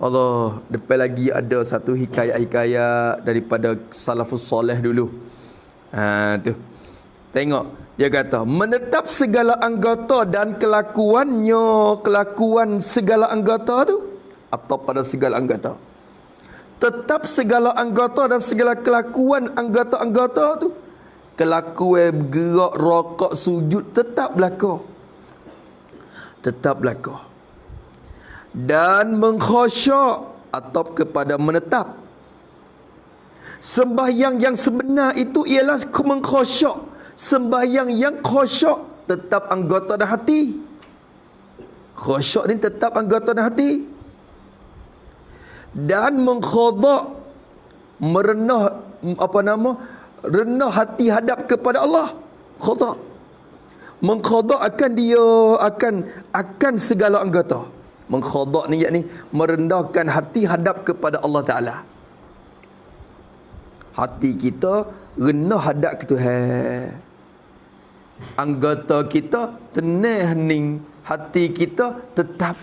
Allah, depan lagi ada satu hikayat-hikayat daripada salafus soleh dulu. Tu. Tengok. Dia kata, menetap segala anggota dan kelakuannya, kelakuan segala anggota tu, atau pada segala anggota. Tetap segala anggota dan segala kelakuan anggota-anggota tu. Kelakuan bergerak, rokok, sujud tetap berlaku. Tetap berlaku. Dan mengkhusyuk atau kepada menetap. Sembahyang yang sebenar itu ialah mengkhusyuk. Sembahyang yang khusyuk tetap anggota dan hati. Khusyuk ni tetap anggota dan hati. Dan mengkhadak, merenah, renah hati hadap kepada Allah. Khadak, mengkhadak akan dia, akan segala anggota. Mengkhadak ni yakni merendahkan hati hadap kepada Allah Ta'ala. Hati kita renah hadap ke Tuhan. Anggota kita tenang hening, hati kita tetap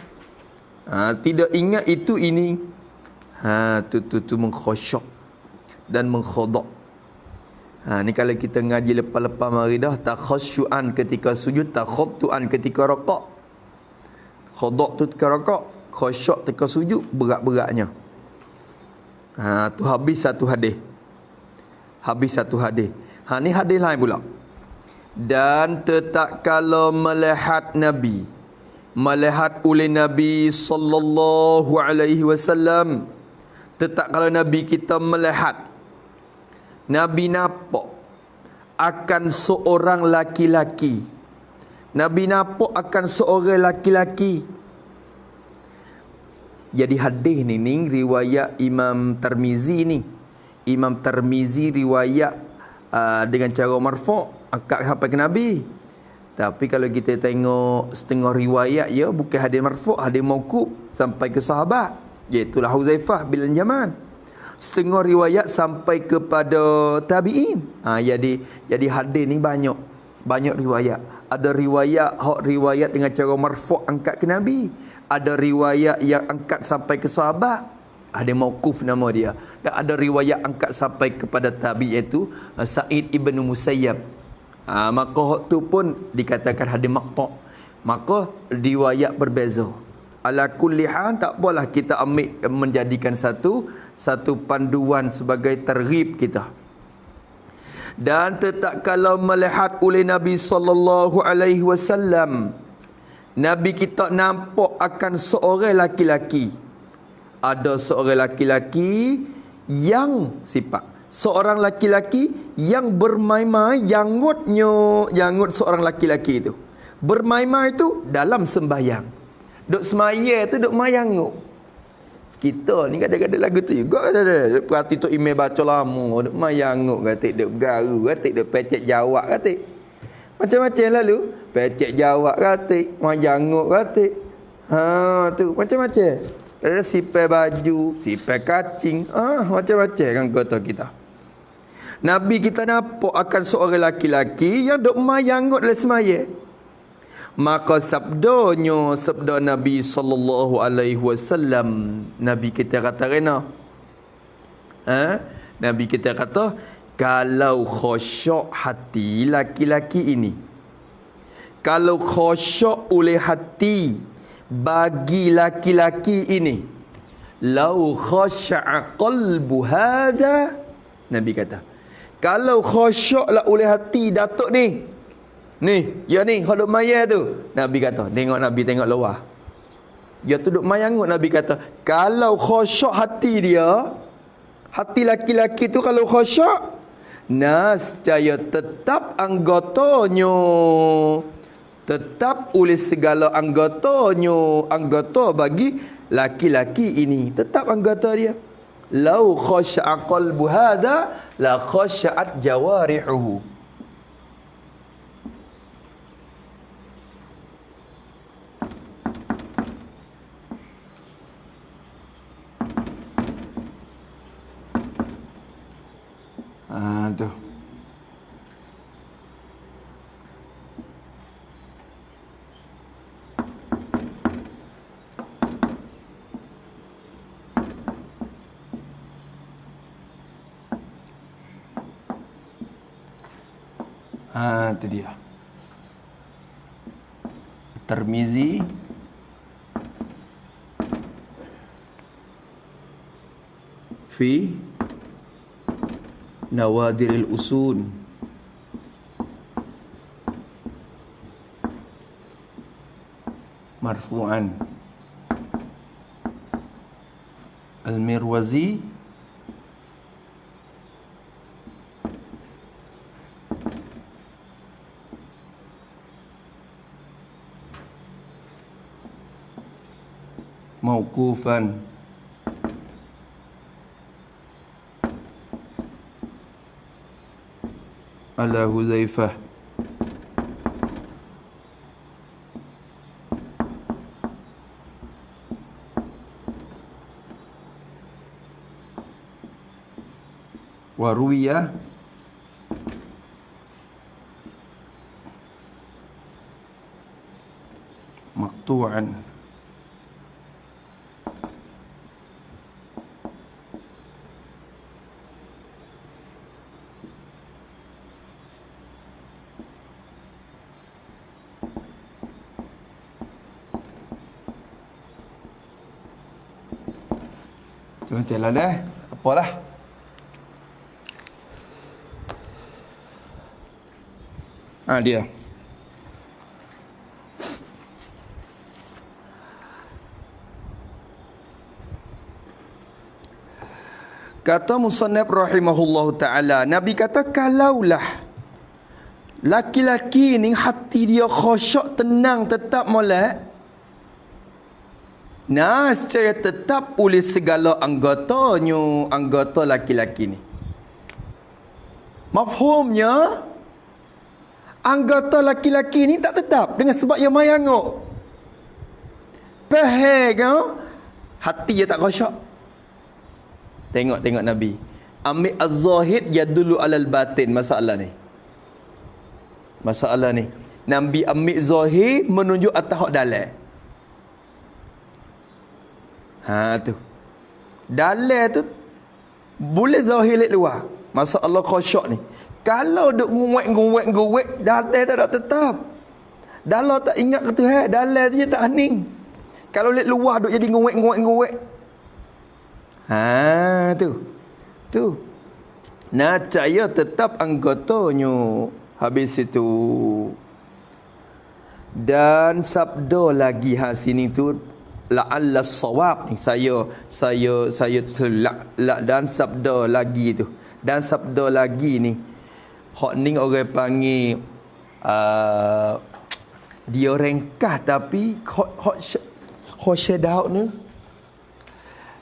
tidak ingat itu ini. Tu mengkhusyuk dan mengkhudu'. Ni kalau kita ngaji lepas-lepas mari dah, takhusyuan ketika sujud, takhuddu'an ketika rakaat. Khudu' tu ketika rakaat, khusyuk ketika sujud, berat-beratnya. Tu habis satu hadis. Ni hadis lain pula. Dan tetap kalau melihat Nabi, melihat oleh Nabi sallallahu alaihi wasallam, tetap kalau Nabi kita melihat, Nabi nampak akan seorang laki-laki. Nabi nampak akan seorang laki-laki. Jadi hadis ni riwayat Imam Tirmizi ni. Imam Tirmizi riwayat dengan cara marfu', angkat sampai ke Nabi. Tapi kalau kita tengok setengah riwayat bukan hadis marfu', hadis mauquf sampai ke sahabat, iaitu Huzaifah bin Yaman. Setengah riwayat sampai kepada tabi'in. Jadi hadis ni banyak riwayat. Ada riwayat dengan cara marfu' angkat ke Nabi. Ada riwayat yang angkat sampai ke sahabat, ada mauquf nama dia. Dan ada riwayat angkat sampai kepada tabi, iaitu Sa'id ibn Musayyab. Maka tu pun dikatakan hadis maqtu'. Maka riwayat berbeza. Ala kulli hal, tak apalah kita ambil menjadikan satu panduan sebagai targhib kita. Dan tetap kalau melihat oleh Nabi sallallahu alaihi wasallam, Nabi kita nampak akan seorang laki-laki. Ada seorang laki-laki yang sifat, seorang laki-laki yang bermain-main, janggut seorang laki-laki itu. Bermain-main itu dalam sembahyang. Duk semaya tu duk main janggut. Kita ni kadang-kadang lagu tu juga ada. Perhati tu email baca lama, duk main janggut kata, duk garu kata, duk pecek jawab kata. Macam-macam lalu. Pecek jawab kata, main janggut kata. Tu macam-macam. Ada sipai baju, sipai kacing, macam-macam kan kata kita. Nabi kita nampak akan seorang laki-laki yang duk main janggut dalam semaya. Maka sabda Nabi sallallahu alaihi wasallam, Nabi kita kata rena. Nabi kita kata, kalau khusyuk hati laki-laki ini, kalau khusyuk oleh hati bagi laki-laki ini, lau khasya'a qalbu hadha, Nabi kata, kalau khusyuklah oleh hati datuk ni, hodok maya tu, Nabi kata, tengok luar, dia tu duk mayangut. Nabi kata, kalau khusyuk hati dia, hati laki-laki tu kalau khusyuk, nascaya tetap anggotanya, tetap oleh segala anggota bagi laki-laki ini, tetap anggota dia. Lau khasya'a qalbu hadha la khasya'at jawarihuhu. Tu. Itu dia. Tirmizi fi Nawadiril Usul marfu'an. Al-Mirwazi mauqufan. Ala Huzaifah. Waruya Tuan. Macam lah dah. Apalah. Dia. Kata musannaf rahimahullahu ta'ala, Nabi kata kalaulah laki-laki ni hati dia khusyuk, tenang, tetap molek, secara tetap oleh segala anggotanya, anggota laki-laki ni. Mafhumnya, anggota laki-laki ni tak tetap dengan sebab yang mayanguk. Faham? Hati dia tak khusyuk. Tengok Nabi. Ambil az-zahid yadullu alal batin. Masalah ni. Nabi ambil zahir menunjuk atas hak dalam. Tu. Dalam tu boleh zahir lek luar. Masalah khusyuk ni. Kalau duk nguwek, dalam tak ada tetap. Dalam tak ingat ke Tuhan, dalam tu je tak hening. Kalau lek luar duk jadi nguwek. Tu. Nacaya tetap anggotanya. Habis itu. Dan sabda lagi sini tu la'alla sawab ni. Saya dan sabda lagi tu. Dan sabda lagi ni. Hak ni orang panggil dia ringkas tapi hak syadauk ni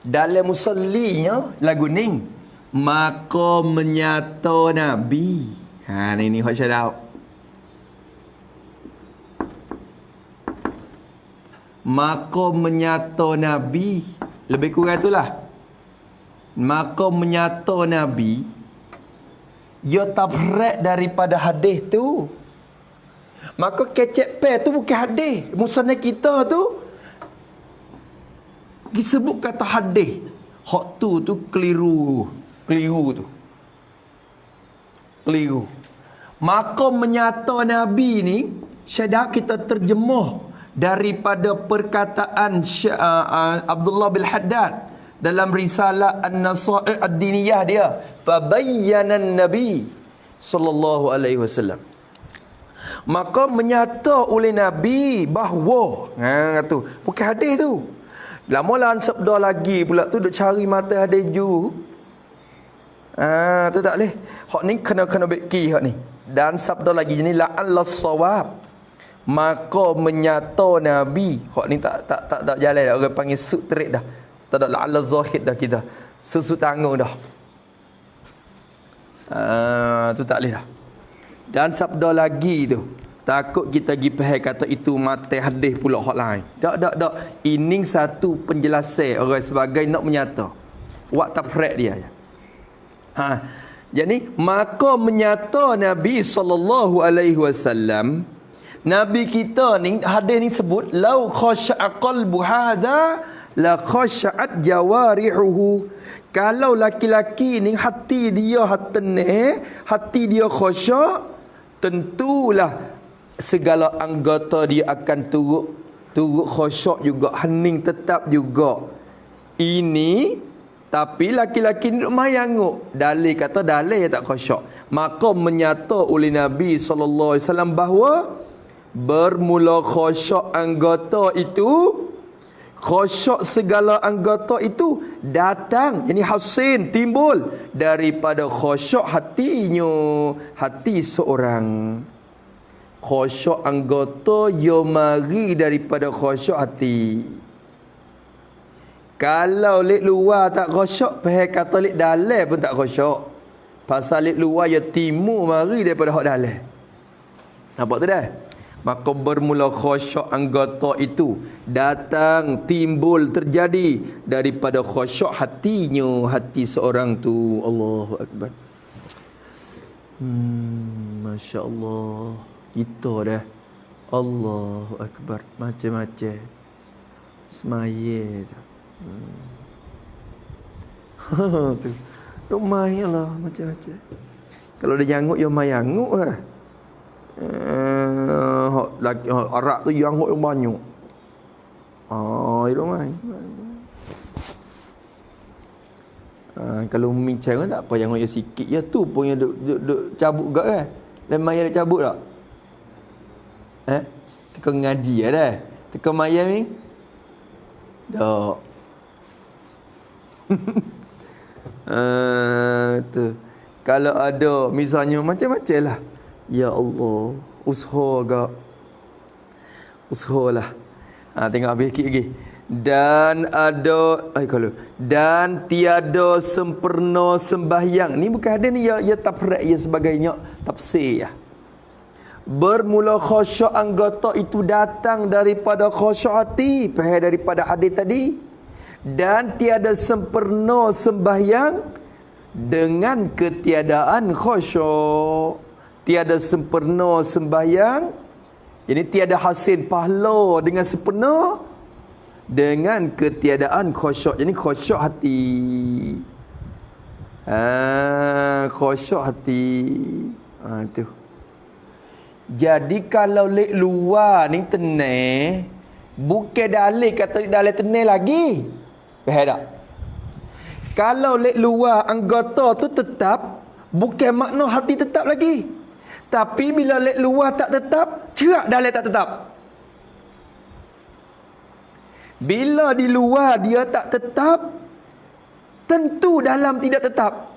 dalam musallinya lagu ni maka menyata Nabi. Ni hak syadauk. Maka menyata Nabi, lebih kurang itulah. Maka menyata Nabi, ia tabrak daripada hadis tu. Maka kecek pe tu bukan hadis. Musannaf kita tu disebut kata hadis. Hak tu keliru tu. Keliru. Maka menyata Nabi ni syadah kita terjemah daripada perkataan Abdullah bin Haddad dalam risalah An-Nasaih Ad-Diniyah dia, fabayyana Nabi sallallahu alaihi wasallam, maka menyata oleh Nabi bahawa tu bukan hadis tu. Lama-lama sabda lagi pula tu duk cari mata hadis ju. Tu tak boleh. Hak ni kena beki hak ni. Dan sabda lagi ni la'alla sawab, maka menyata Nabi. Hak ni tak jalan dah. Orang panggil sut terik dah. Tak ada la'alla zahid dah kita. Susut tanggung dah. Tu tak boleh dah. Dan sabda lagi tu, takut kita pergi faham kata itu mata hadis pula hak lain. Tak. Ini satu penjelasan orang sebagai nak menyata. Wak tafraq dia. Jadi maka menyata Nabi sallallahu alaihi wasallam, Nabi kita ni hadis ni sebut lau khasha'a qalbu hadha la khasha'at jawarihuhu. Kalau laki-laki ni hati dia hati dia khasyak, tentulah segala anggota dia akan turut khasyak juga, hening tetap juga. Ini tapi laki-laki ni mayanguk. Dalil kata dalil tak khusyuk. Maka menyata oleh Nabi sallallahu alaihi wasallam bahawa bermula khusyuk anggota itu, khusyuk segala anggota itu datang, yani hasin timbul daripada khusyuk hatinya, hati seorang. Khusyuk anggota yo mari daripada khusyuk hati. Kalau lek luar tak khusyuk, faham kata lek dalam pun tak khusyuk. Pasal lek luar ya timu mari daripada hak dalam. Nampak tu dah? Maka bermula khusyuk anggota itu datang, timbul, terjadi daripada khusyuk hatinya, hati seorang tu. Allahu Akbar. Masya Allah. Kita dah. Allahu Akbar. Macam-macam. Semaya tu. Tu. Duk main lah macam-macam. Kalau dia janguk, dia main janguk lah. Lagi Arab tu janguk yang banyak. Dia main. Kalau bincang tak apa, janguk dia sikit. Ya tu pun yang duk cabut gak kan. Dan main dia cabut tak? Teka ngaji dah. Teka main ni. Tak. Tu. Kalau ada misalnya macam-macam lah. Ya Allah, usaha gak. Usahalah. Tengok habis sikit lagi. Dan tiada sempurna sembahyang. Ni bukan ada ni ya tafsir ya sebagainya tafsir ya. Bermula khusyuk anggota itu datang daripada khusyuk hati, faham daripada hadis tadi. Dan tiada sempurna sembahyang dengan ketiadaan khusyuk. Tiada sempurna sembahyang, ini tiada hasil pahala dengan sempurna dengan ketiadaan khusyuk. Jadi khusyuk hati. Khusyuk hati. Tu. Jadi kalau lek luar ni tenang, bukan dalil kata dalil tenang lagi. Faham tak? Kalau lek luar anggota tu tetap, bukan makna hati tetap lagi. Tapi bila lek luar tak tetap, cerak dalil tak tetap. Bila di luar dia tak tetap, tentu dalam tidak tetap.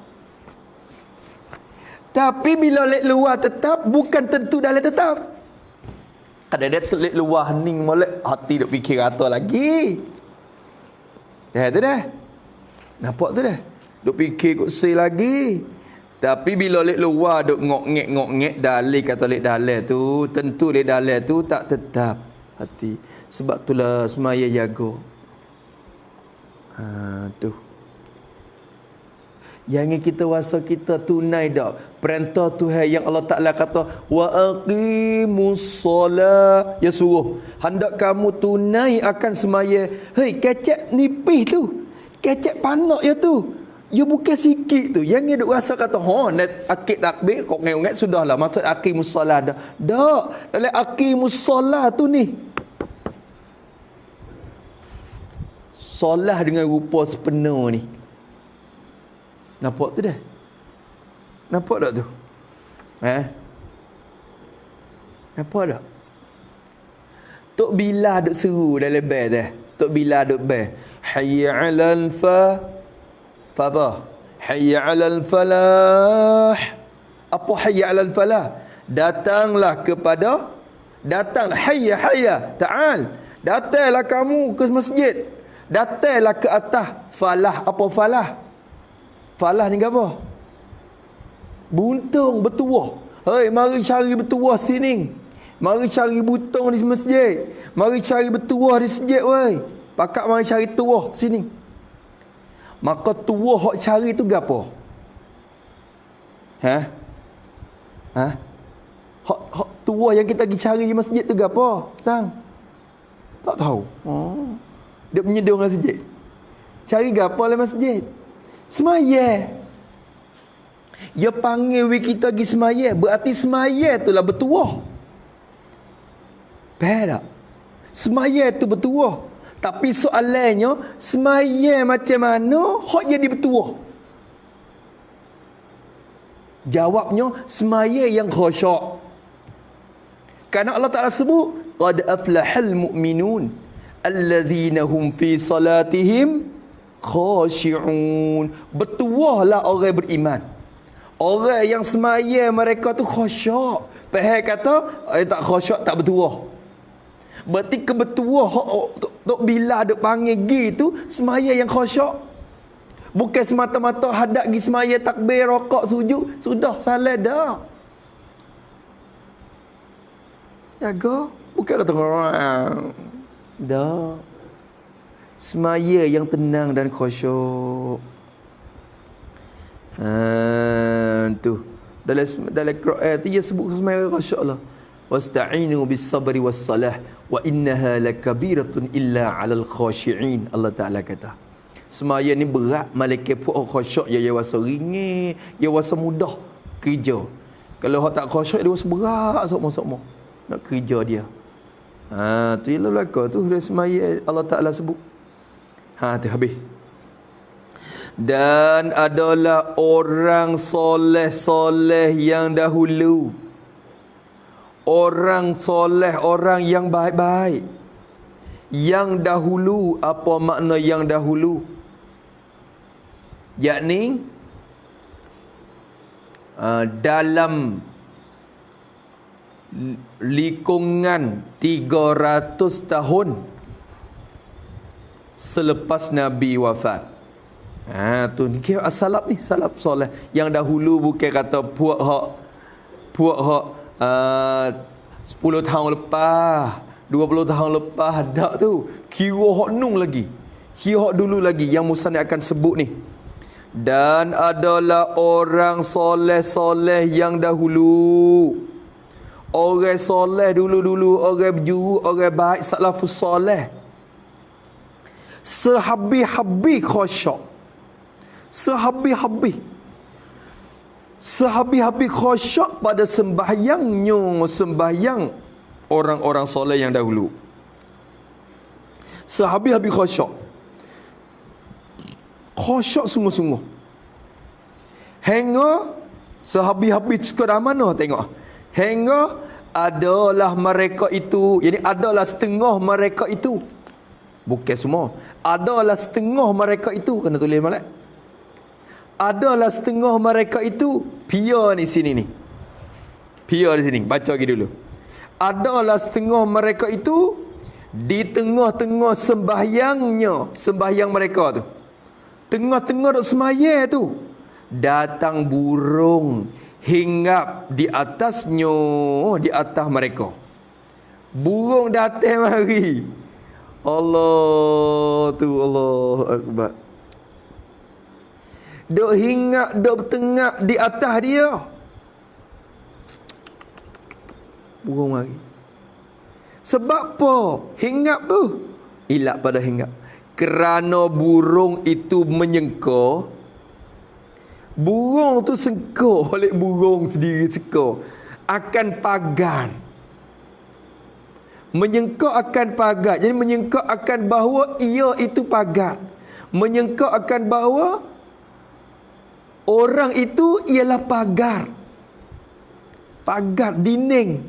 Tapi bila lek luar tetap, bukan tentu dalam tetap. Ada dia lek luar hening molek, hati duk fikir kata lagi. Tu dah. Nampak tu dah. Duk fikir kok say lagi. Tapi bila lek luar duk ngok-ngek dalil kata lek dalil tu, tentu lek dalil tu tak tetap hati. Sebab itulah semaya jaga. Tu. Yang kita wasa kita tunai dak perintah Tuhan yang Allah Taala kata wa aqimus solat, ya suruh hendak kamu tunai akan semaya. Hei, kecek nipis tu, kecek panak ya tu, ya bukan sikit tu. Yang dia duk rasa kata nak akid takbir kok ngek sudahlah, maksud aqimus solat dah. Dak, dalam aqimus solat tu ni solat dengan rupa sepenuh ni. Nampak tu dah? Nampak tak tu? Nampak tak? Tok Bila duk seru dalam bel dah. Tok Bila duk bel. Hayya 'alal apa? Hayya 'alal falah. Apa hayya 'alal falah? Datanglah hayya ta'al. Datanglah kamu ke masjid. Datanglah ke atas falah. Apa falah? Falah ni apa? Buntung bertuah. Hei, mari cari bertuah sini. Mari cari buntung di masjid. Mari cari bertuah di masjid wei. Pakak mari cari tuah sini. Maka tuah hok cari tu gapo? Hok tuah yang kita pergi cari di masjid tu gapo? Sang. Tak tahu. Dia menyedung dalam masjid. Cari gapo dalam masjid? Semaya. Dia panggil kita pergi semaya, berarti semaya itulah bertuah. Faham tak? Semaya tu bertuah. Tapi soalannya, semaya macam mana hak jadi bertuah? Jawabnya, semaya yang khusyuk. Kerana Allah Ta'ala sebut, qad aflahal mu'minun alladhina hum fi salatihim khashi'un. Bertuahlah orang beriman. Orang yang semaya mereka tu khusyuk. Faham kata tak khusyuk tak bertuah. Berarti kebertuah Tok Bila duk panggil gi tu semaya yang khusyuk. Bukan semata-mata hadap gi semaya takbir, rokok, sujud, sudah salah dah. Jaga, bukan kata dah. Semaya yang tenang dan khusyuk. Tu dalam Quran tu dia sebut semaya khusyuk lah. wasta'inu bis sabri was salah wa innaha lakabiratun illa 'alal khashi'in. Allah Taala kata, semaya ni berat, malaikat pun khusyuk, ya wasa ringit, ya wasa mudah kerja. Kalau hak tak khusyuk dia wasa berat sokmo-sokmo nak kerja dia. Tu ialah belaka tu dia semaya Allah Taala sebut. Tu habis. Dan adalah orang soleh-soleh yang dahulu. Orang soleh, orang yang baik-baik. Yang dahulu, apa makna yang dahulu? Yakni dalam lingkungan 300 tahun selepas Nabi wafat. Tu ni kira salaf ni, salaf soleh. Yang dahulu bukan kata puak hak 10 tahun lepas, 20 tahun lepas dak tu. Kira hak nun lagi. Kira hak dulu lagi yang musannif akan sebut ni. Dan adalah orang soleh-soleh yang dahulu. Orang soleh dulu-dulu, orang berjuru, orang baik, salafus soleh. Sehabis-habis khusyuk. Sehabis-habis khusyuk pada sembahyang orang-orang soleh yang dahulu. Sehabis-habis khusyuk sungguh-sungguh. Hingga sehabis-habis sekadar mana tengok. Hingga adalah mereka itu, yani adalah setengah mereka itu. Bukan semua. Adalah setengah mereka itu, kena tulis malak. Adalah setengah mereka itu. Pia ni sini ni. Pia di sini. Baca lagi dulu. Adalah setengah mereka itu di tengah-tengah sembahyang mereka tu. Tengah-tengah duk semaya tu, datang burung hinggap di atasnya, di atas mereka. Burung datang mari. Allah Akbar. Duk hinggap, duk tengah di atas dia. Burung mari. Sebab apa? Hinggap tu. Ilak pada hinggap. Kerana burung itu menyengka. Burung tu sengka oleh burung sendiri sengka akan pagar. Menyengka akan pagar. Jadi menyengka akan bahawa ia itu pagar. Menyengka akan bahawa orang itu ialah pagar. Pagar, dinding.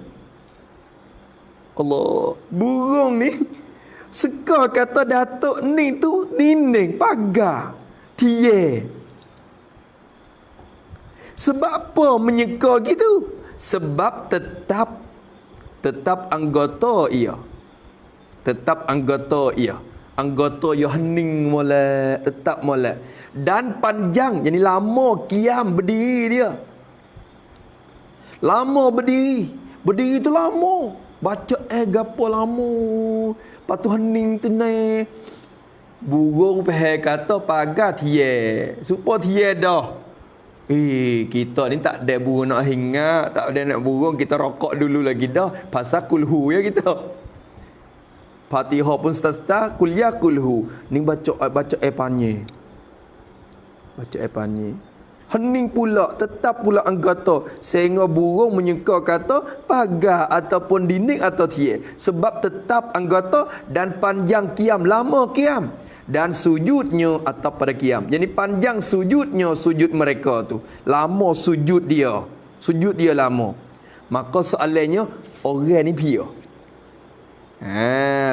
Allah. Burung ni seka kata datuk ni tu dinding, pagar, tie. Sebab apa menyeka gitu? Sebab tetap anggota ia. Tetap anggota ia. Anggota ia hening molek, tetap molek. Dan panjang, jadi lama kiam berdiri dia. Lama berdiri. Berdiri tu lama. Baca gapo lama. Patu hening tenai. Burung pehai kata pagar tie. Supaya tie dah. Kita ni tak ada burung nak hingat, tak ada nak burung, kita rokok dulu lagi dah. Pasal kulhu ya kita. Fatihah pun start kuliah kulhu. Ni baca panye. Baca panye. Hening pula, tetap pula anggota. Sehingga burung menyengka kata pagar ataupun dinding atau tie. Sebab tetap anggota dan panjang kiam, lama kiam. Dan sujudnya atau pada kiam. Jadi panjang sujudnya, sujud mereka tu. Lama sujud dia. Sujud dia lama. Maka soalannya, orang ni pia.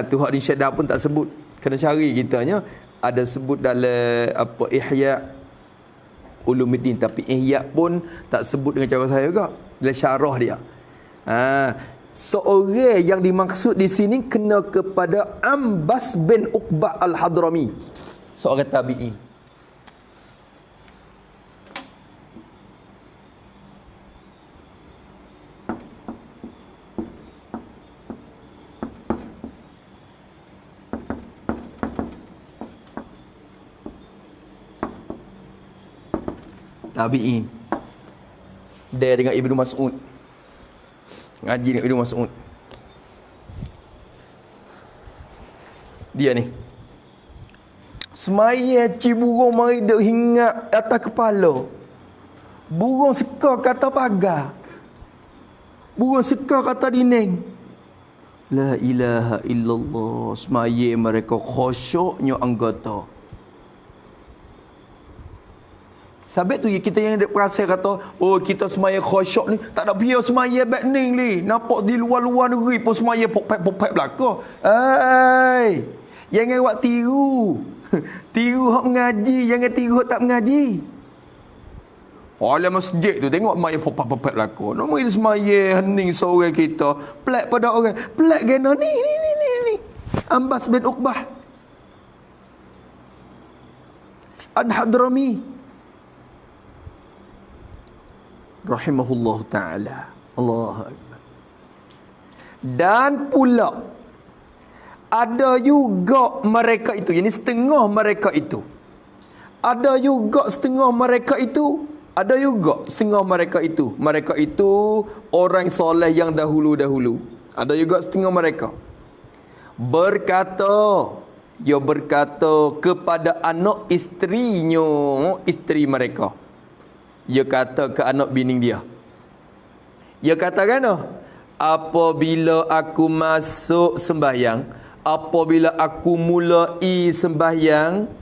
Tu hak di syadah pun tak sebut. Kena cari kitanya. Ada sebut dalam apa Ihya Ulumuddin, tapi Ihya pun tak sebut dengan cara saya juga. Dalam syarah dia. Seorang yang dimaksud di sini kena kepada Ambas bin Uqbah Al-Hadrami, seorang tabi'in. Tabi'in. Dia dengan Ibnu Mas'ud. Ngaji dekat Ibnu Mas'ud. Dia ni. Semaya burung mari duk hingat atas kepala. Burung seka kata pagar. Burung seka kata dinding. La ilaha illallah. Semaya mereka khusyuknya anggota. Sabit tu kita yang ada perasa kata, oh kita semaya khusyuk ni, tak ada biar semaya back ning ni. Nampak di luar-luar negeri pun semaya pokpek-pokpek belaka. Ai, jangan buat tiru. Tiru hak mengaji, jangan tiru hak tak mengaji. Oleh masjid tu tengok semaya pokpek-pokpek belaka. Nama dia semaya hening seorang kita. Pelak pada orang. Pelak gana ni. Ambas bin Uqbah An-Hadrami rahimahullah ta'ala. Allah Akbar. Dan pula ada juga mereka itu, yani setengah mereka itu. Ada juga setengah mereka itu. Ada juga setengah mereka itu. Mereka itu orang soleh yang dahulu-dahulu. Ada juga setengah mereka berkata kepada anak isterinya, isteri mereka. Dia kata ke anak bini dia. Dia kata kan, apabila aku masuk sembahyang, apabila aku mulai sembahyang,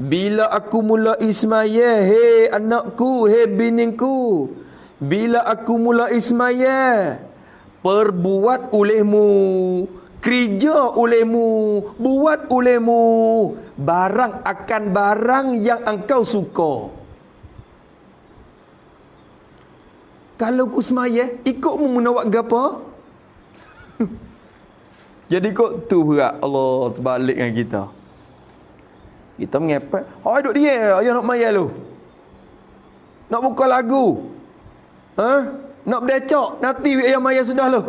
bila aku mulai sembahyang, hei anakku, hei biningku, bila aku mulai sembahyang, perbuat olehmu, kerja olehmu, buat olehmu barang akan barang yang engkau suka. Kalau ku semaya, ikutmu menawak gapa? Jadi kok tu berat. Allah terbalik dengan kita. Kita mengepek. Oh, duduk dia. Ayah nak maya lu. Nak buka lagu. Nak berdecak. Nanti ayah maya sudah lu.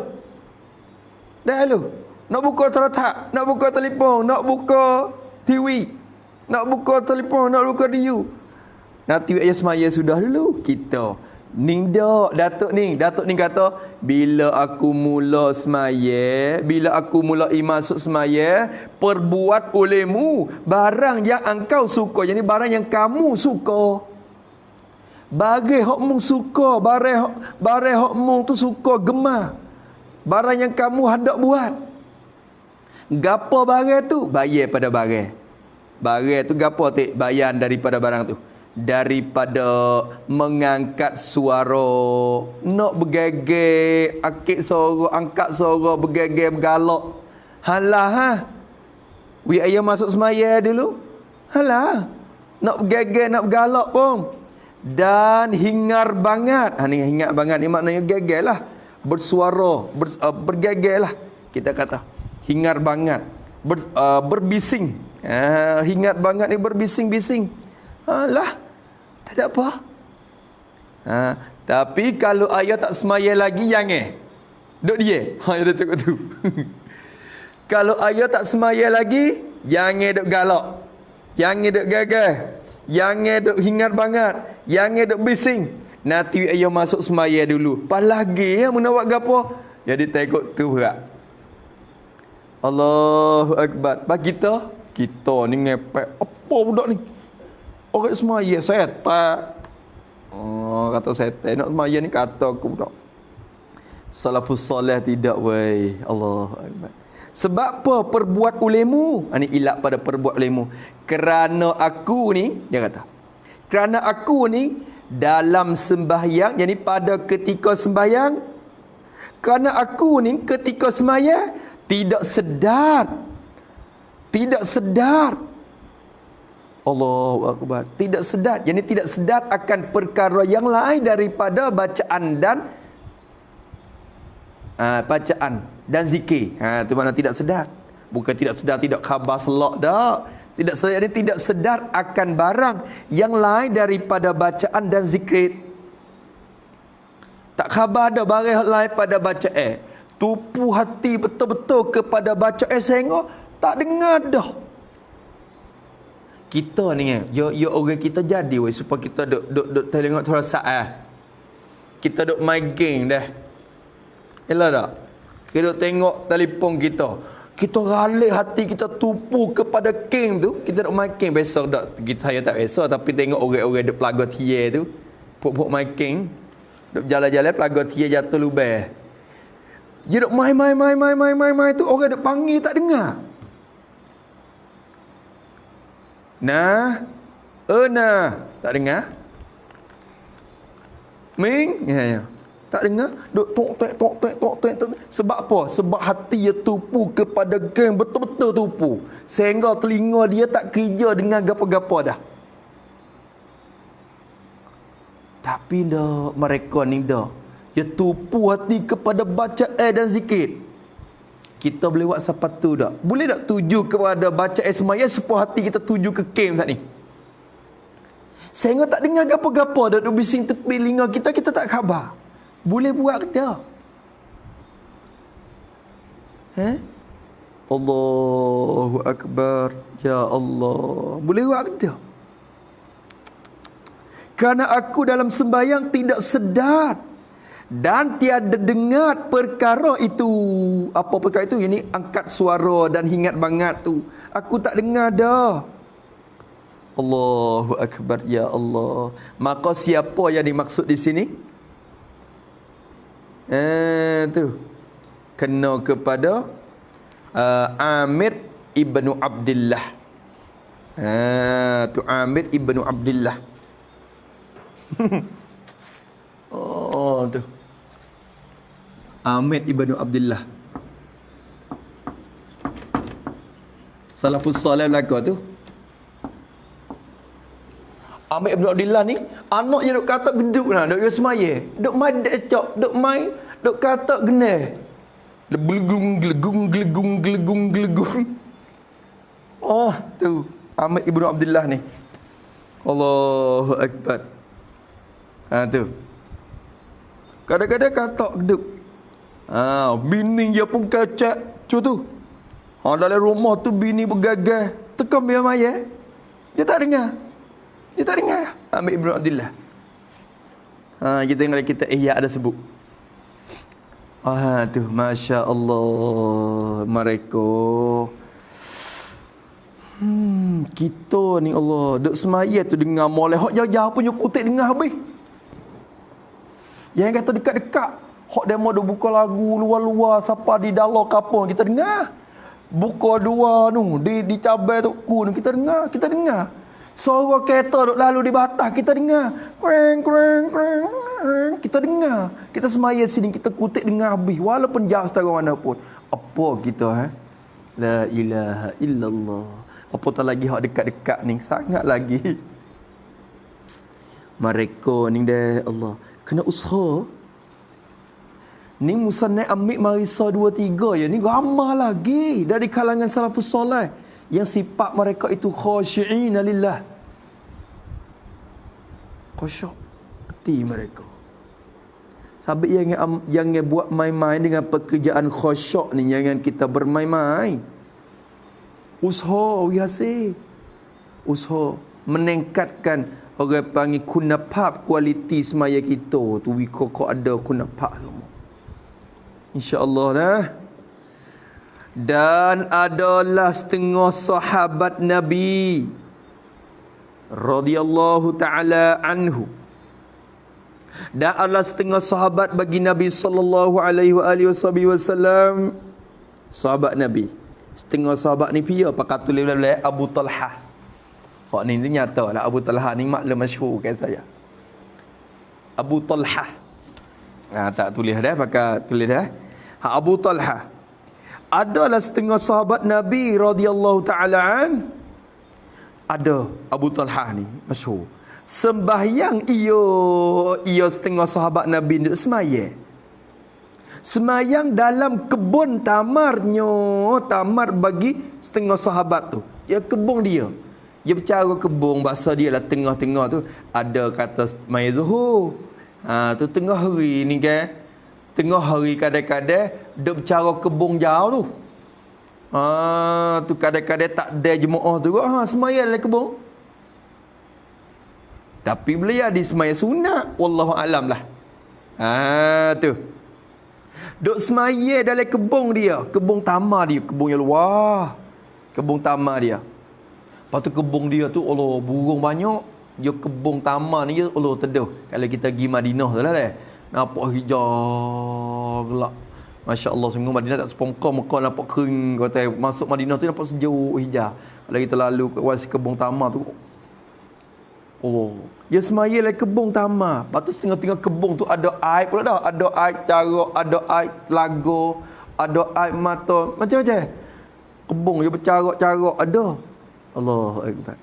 Dah lu. Nak buka teratak. Nak buka telefon. Nak buka TV. Nak buka telefon. Nak buka diu. Nanti ayah semaya sudah dulu. Kita. Datuk ni kata, bila aku mula semaya, bila aku mulai masuk semaya, perbuat olehmu barang yang engkau suka, jadi barang yang kamu suka. Bagi hokmu suka, barang hokmu tu suka gemar. Barang yang kamu hendak buat. Gapo barang tu? Bayar pada barang. Barang tu gapo tik? Bayar daripada barang tu. Daripada mengangkat suara, nak bergege, akik suara, angkat suara, bergege, bergalak. Halah ha. We ayah masuk semaya dulu. Halah. Nak bergege, nak bergalak pun. Dan hingar banget. Ni hingar banget ni maknanya gege lah. Bersuara, bergege lah. Kita kata hingar banget. Berbising. Hingar banget ni berbising-bising. Halah. Tak ada apa. Tapi kalau ayah tak semaya lagi, jangan. Duduk dia. Ayah dah tengok tu. Kalau ayah tak semaya lagi, jangan duduk galak. Jangan duduk gagal. Jangan duduk hingar banget. Jangan duduk bising. Nanti ayah masuk semaya dulu. Pas lagi ya, menawak gapo. Jadi tengok tu berat. Allahu Akbar. Pas kita ni ngepek. Apa budak ni? Orang semaya setan. Kata setan nak semaya ni kata aku pula. Salafus soleh tidak weh. Allah Akbar. Sebab apa perbuat olehmu? Ini ilat pada perbuat olehmu. Kerana aku ni, dia kata. Kerana aku ni dalam sembahyang, jadi pada ketika sembahyang, kerana aku ni ketika sembahyang tidak sedar. Allahu Akbar. Tidak sedar. Jadi tidak sedar akan perkara yang lain daripada bacaan dan zikir. Itu makna tidak sedar. Bukan tidak sedar, tidak khabar selak dah. Tidak sedar, tidak sedar akan barang yang lain daripada bacaan dan zikir. Tak khabar ada barang lain pada bacaan. Tupu hati betul-betul kepada bacaan sehingga tak dengar dah. Kita ni ya orang kita jadi supaya kita duk tengok terasa Kita duk main game dah. Elok tak? Kita tengok telefon kita. Kita ralih hati kita tupu kepada king tu. Kita nak main king. Besok tak? Saya tak besok. Tapi tengok orang-orang duk pelaga tiye tu. Puk-puk main king. Duk jalan-jalan pelaga tiye jatuh lubang. Dia duk main tu. Orang duk panggil tak dengar. Nah. Nah. Tak dengar. Ming. Ya. Tak dengar. Duk tok. Sebab apa? Sebab hati dia tupu kepada geng. Betul-betul tupu. Sehingga telinga dia tak kerja dengan gapa-gapa dah. Tapi dah mereka ni dah. Dia tupu hati kepada baca dan zikir. Kita boleh buat sepatu tak? Boleh tak tuju kepada baca semaya supaya hati kita tuju ke kem saat ni? Sehingga tak dengar gapa-gapa dah. Duk bising tepi linga kita tak khabar. Boleh buat ke tak? Allahu Akbar. Ya Allah. Boleh buat ke tak? Kerana aku dalam sembahyang tidak sedar dan tiada dengar perkara itu. Apa perkara itu? Ini angkat suara dan hingat bangat tu. Aku tak dengar dah. Allahu Akbar. Ya Allah. Maka siapa yang dimaksud di sini? Tu kena kepada Amir ibnu Abdullah. Tu Amir ibnu Abdullah. Tu Amir ibnu Abdullah. Salafus salih belaka tu. Amir ibnu Abdullah ni anak je duk kata geduk lah, duk semaya, duk main decok, duk main, duk kata geneh. Gelegung. Oh, tu Amir ibnu Abdullah ni. Allahu Akbar. Tu. Kadang-kadang kata geduk. Bini dia pun kacak cu tu. Dalam rumah tu bini bergagal, tekam dia maya. Dia tak dengar. Dia tak dengar dah. Amir ibnu Abdullah. Kita dengar kita ada sebut. Tu Masya Allah. Mereka kita ni Allah duk semaya tu dengar molek. Hak jauh-jauh punya kutik dengar habis. Yang kata dekat-dekat, hak demo duk buka lagu luar-luar siapa di dalam kapung kita dengar. Buka dua tu di cabai tu kita dengar. Suara kereta duk lalu di batas kita dengar. Kreng. Kita dengar. Kita semaya sini kita kutik dengar habis walaupun jauh setara mana pun. Apa kita La ilaha illallah. Apatah lagi hak dekat-dekat ni, sangat lagi. Mereka ni dah Allah kena usaha. Ni musannaf ambil marisa 2-3 ya, ni ramai lagi dari kalangan salafus soleh yang sifat mereka itu khasyi'ina lillah. Khusyuk hati mereka. Sabit yang buat main-main dengan pekerjaan khusyuk ni, jangan kita bermain-main. Usaha wiasi. Usaha meningkatkan orang panggil kunapap kualiti semaya kita tu, wiko ada kunapap semua. InsyaAllah lah. Dan adalah setengah sahabat Nabi radhiyallahu ta'ala anhu. Dan adalah setengah sahabat bagi Nabi sallallahu alaihi wasallam. Sahabat Nabi. Setengah sahabat ni pia pakai tulis belakang Abu Talhah. Hak ni nyata lah, Abu Talhah ni maklum masyhur kan saya. Abu Talhah. Tak tulis dah, pakai tulis dah. Abu Talhah adalah setengah sahabat Nabi radhiyallahu ta'ala an. Ada Abu Talhah ni masyhur. Sembahyang ia setengah sahabat Nabi ni semaya. Semayang dalam kebun tamarnya. Tamar bagi setengah sahabat tu. Ya kebun dia. Dia bercara kebun, bahasa dia lah tengah-tengah tu. Ada kata maya zuhur. Tu tengah hari ni kan. Tengah hari kadang-kadang dia bercara kebun jauh tu. Tu kadang-kadang tak ada jemaah tu. Semaya dalam kebun. Tapi boleh di semaya sunat. Wallahu alam lah. Tu. Duk semaya dalam kebun dia. Kebun tamar dia. Kebun yang luar. Kebun tamar dia. Lepas tu kebun dia tu, Allah, burung banyak. Dia kebun tamar ni, Allah, teduh. Kalau kita pergi Madinah tu lah deh. Nampak hijau gelap. Masya Allah, semua Madinah tak sepongkau, Mekah nampak kering. Kata masuk Madinah tu nampak sejuk hijau. Kalau kita lalu ke wasi kebun tamar tu, Allah, dia semaya lah kebun tamar. Lepas tu setengah-tengah kebun tu ada air pula dah. Ada air carok, ada air lago, ada air mata. Macam-macam. Kebun dia bercarok-carok ada. Allahu Akbar.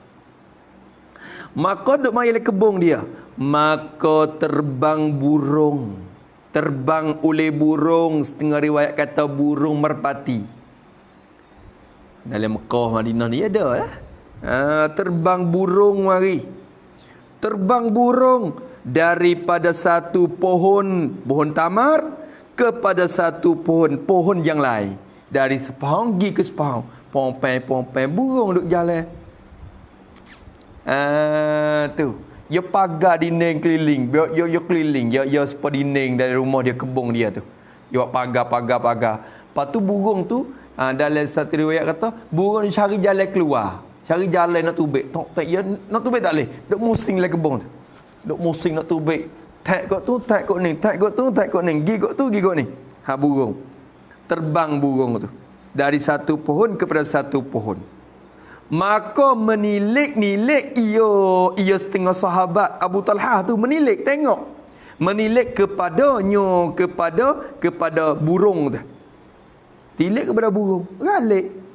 Maka duk maya lah kebun dia. Maka terbang burung. Terbang oleh burung. Setengah riwayat kata burung merpati. Dalam Mekah, Madinah ni ada lah. Terbang burung mari. Terbang burung daripada satu pohon tamar kepada satu pohon yang lain. Dari sepahang pergi ke sepahang. Pompeng burung duk jalan. Tu. Dia pagar dinding keliling. Dia keliling. Dia sepah dinding dari rumah dia, kebun dia tu. Dia buat pagar. Lepas tu burung tu, dalam satu riwayat kata, burung cari jalan keluar. Cari jalan nak tubik. Nak tubik tak boleh. Duk musing lah kebun tu. Duk musing nak tubik. Tak kot tu, tak kot ni. Tak kot tu, tak kot ni. Gi kot tu, gi kot ni. Burung. Terbang burung tu. Dari satu pohon kepada satu pohon. Maka menilik-nilik ia setengah sahabat Abu Talhah tu menilik, tengok. Menilik kepada burung tu. Tilik kepada burung. Galik.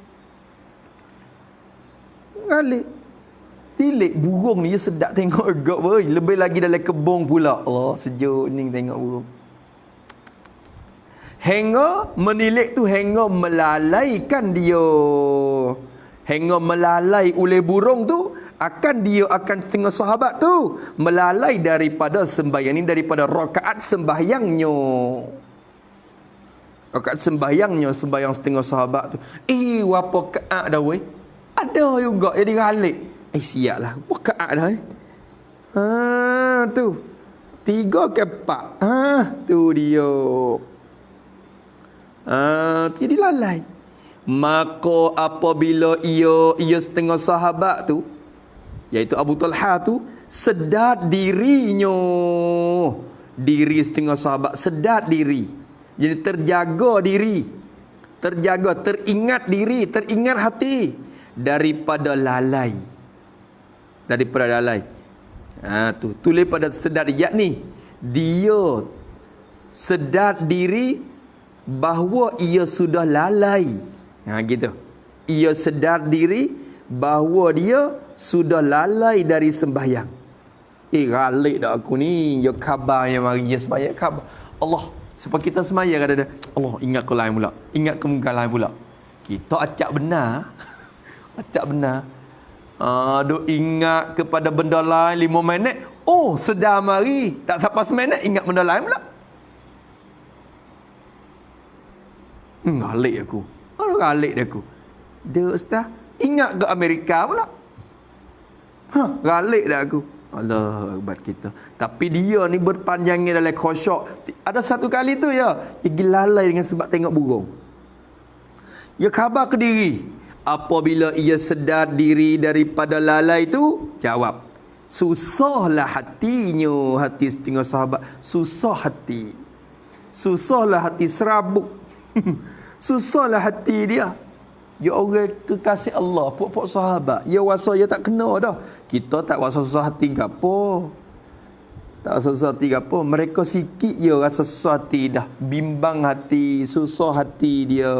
Tilik burung ni dia sedap tengok agak boy. Lebih lagi dalam kebun pula. Allah, sejuk ni tengok burung. Hingga menilik tu hingga melalaikan dia. Hingga melalai oleh burung tu, dia akan setengah sahabat tu melalai daripada sembahyang ni, daripada rakaat sembahyangnya. Rakaat sembahyang setengah sahabat tu. Apa kaat dah weh? Ada juga jadi galik. Siaplah. Apa kaat dah tu. 3 ke 4. Tu dia. Jadi lalai. Maka apabila ia setengah sahabat tu, iaitu Abu Talha tu, sedar dirinya. Diri setengah sahabat sedar diri. Jadi terjaga diri. Teringat diri, teringat hati daripada lalai. Tulis pada sedar, yakni dia sedar diri bahawa ia sudah lalai. Gitu. Ia sedar diri bahawa dia sudah lalai dari sembahyang. Galik dah aku ni. Ya khabar yang mari dia sembahyang khabar. Allah, sebab kita sembahyang ada Allah ingat ke lain pula. Ingat ke muka lain pula. Kita acak benar. Duk ingat kepada benda lain 5 minit. Sedar mari. Tak sampai seminit ingat benda lain pula. Galik aku. Galik aku. Dia ustaz, ingat ke Amerika pula. Galik dah aku. Allah Akbar kita. Tapi dia ni berpanjangnya dalam khusyuk. Ada satu kali tu ya, dia lalai dengan sebab tengok burung. Ia khabar ke diri. Apabila ia sedar diri daripada lalai tu, jawab. Susahlah hatinya, hati setengah sahabat. Susahlah hati serabut. Susahlah hati dia. Dia orang kekasih Allah, pok-pok sahabat. Ya wasa dia tak kena dah. Kita tak rasa susah hati ke apa. Mereka sikit je rasa susah hati dah. Bimbang hati, susah hati dia.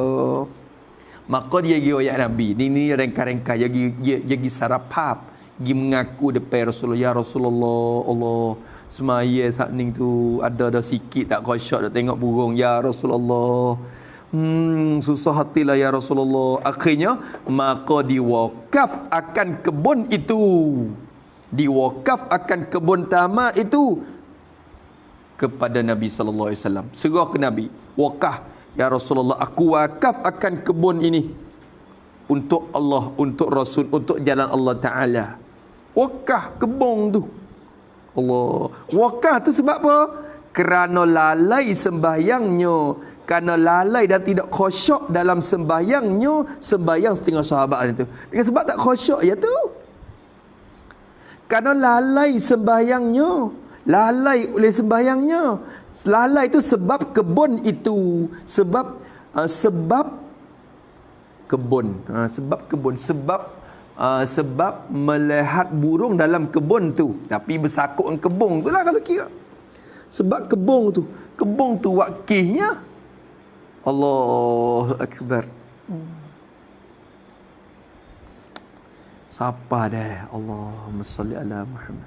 Maka dia pergi ayat Nabi. Ni rengka-rengka. Dia pergi sarapap. Pergi mengaku depan Rasulullah. Ya Rasulullah, Allah, semaya saat ni tu ada sikit tak khusyuk dah tengok burung. Ya Rasulullah, susah hatilah ya Rasulullah. Akhirnya maka diwakaf akan kebun itu. Diwakaf akan kebun tamar itu kepada Nabi sallallahu alaihi wasallam. Serah ke Nabi, wakaf, ya Rasulullah, aku wakaf akan kebun ini untuk Allah, untuk Rasul, untuk jalan Allah Taala. Wakaf kebun tu. Allah. Wakaf tu sebab apa? Kerana lalai sembahyangnya, Kerana lalai dan tidak khusyuk dalam sembahyangnya, sembahyang setengah sahabat itu. Dengan sebab tak khusyuk ya tu. Kerana lalai sembahyangnya, lalai oleh sembahyangnya. Lalai itu sebab kebun itu, sebab kebun, sebab melihat burung dalam kebun tu, tapi bersakut dengan kebun tu lah kalau kira. Sebab kebun tu wakihnya. Allahu Akbar. Siapa dah? Allahumma salli ala Muhammad.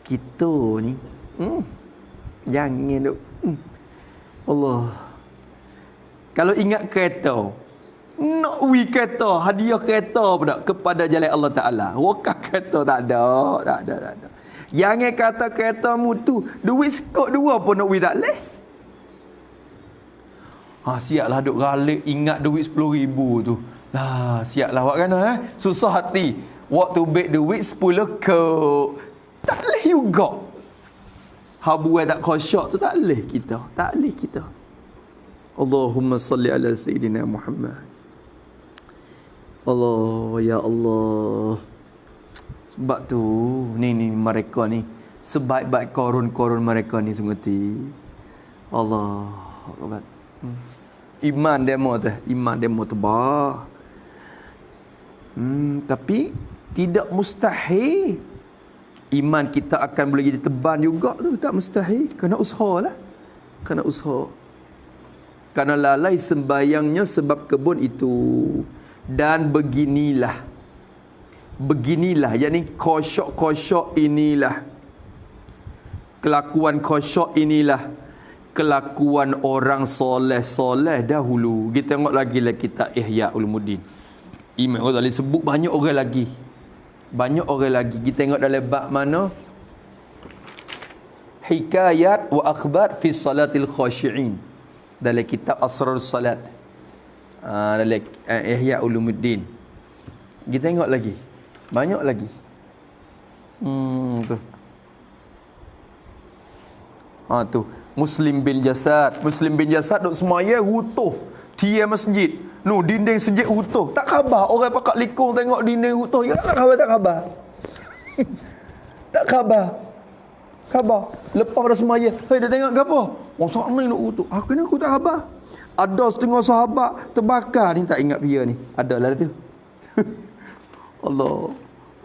Kita ni jangan duk Allah. Kalau ingat kereta, nak kereta, hadiah kereta pula kepada jalan Allah Ta'ala. Wakaf kereta tak ada. Jangan kata keretamu tu duit sekot dua pun nak tak boleh. Siaplah duk galik ingat duit 10,000 tu. Lah, siaplah awak kena susah hati. Waktu bet duit 10 kok. Tak boleh juga. Habuai tak khusyuk tu tak boleh kita. Allahumma salli ala Sayyidina Muhammad. Allah, ya Allah. Sebab tu ni mereka ni sebaik-baik korun mereka ni sungguh Allah Akbar. Iman demo tebal. Tapi tidak mustahil iman kita akan boleh jadi teban juga tu, tak mustahil. Kena usaha. Kerana lalai sembayangnya sebab kebun itu. Dan beginilah, yakni khusyuk inilah, kelakuan khusyuk inilah kelakuan orang soleh dahulu. Kita tengok lagi kitab Ihya Ulumuddin. Imam Ghazali sebut banyak orang lagi. Kita tengok dalam bab mana? Hikayat wa akhbar fi salatil khashi'in. Dalam kitab Asrarus Salat. Dalam Ihya Ulumuddin. Kita tengok lagi. Banyak lagi. Tu. Tu. Muslim bin Jasad duk semaya rutuh tiang masjid. Dinding masjid rutuh. Tak khabar orang pakat likung tengok dinding rutuh. Ya tak khabar. Tak khabar. Lepas pada semaya, dia tengok ke apa? Orang sana ni nak rutuh. Aku tak khabar. Ada setengah sahabat terbakar ni, tak ingat dia ni. Adalah tu. Allah.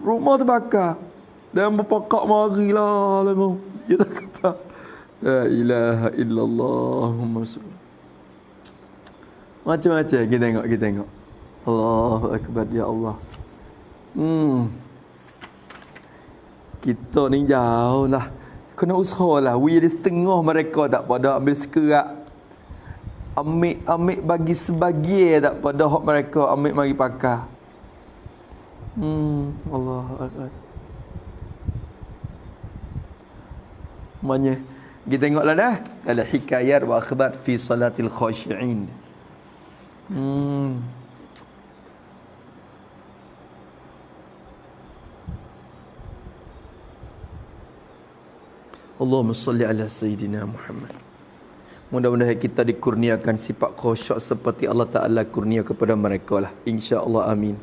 Rumah terbakar. Dan berpakak marilah lama. Dia tak khabar. La ilaha illallah macam-macam kita tengok. Allahu Akbar, ya Allah. Kita ni jauh lah. Kena usaha lah. We ada setengah mereka tak pada ambil sekerak. Ambil bagi sebagian tak pada hak mereka ambil mari pakar. Allahu Akbar. Maknanya kita tengoklah dah dalam hikayat wa akhbar fi salatil khashi'in. Allahumma salli ala Sayyidina Muhammad. Mudah-mudahan kita dikurniakan sifat khusyuk seperti Allah Ta'ala kurnia kepada mereka lah. InsyaAllah, amin.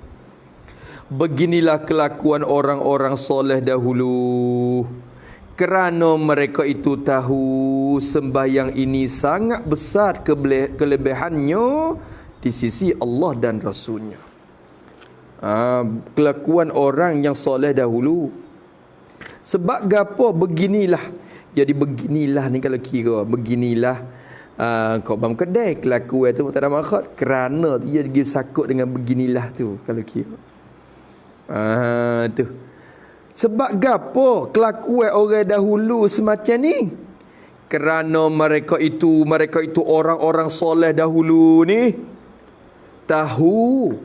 Beginilah kelakuan orang-orang soleh dahulu. Kerana mereka itu tahu sembahyang ini sangat besar kelebihannya di sisi Allah dan Rasulnya. Kelakuan orang yang soleh dahulu. Sebab gapo beginilah. Jadi beginilah ni kalau kira beginilah kau bang kedai kelakuan tu tak ada maksud kerana dia pergi sakut dengan beginilah tu kalau kira. Tu. Sebab gapo kelakuan orang dahulu semacam ni? Kerana mereka itu orang-orang soleh dahulu ni tahu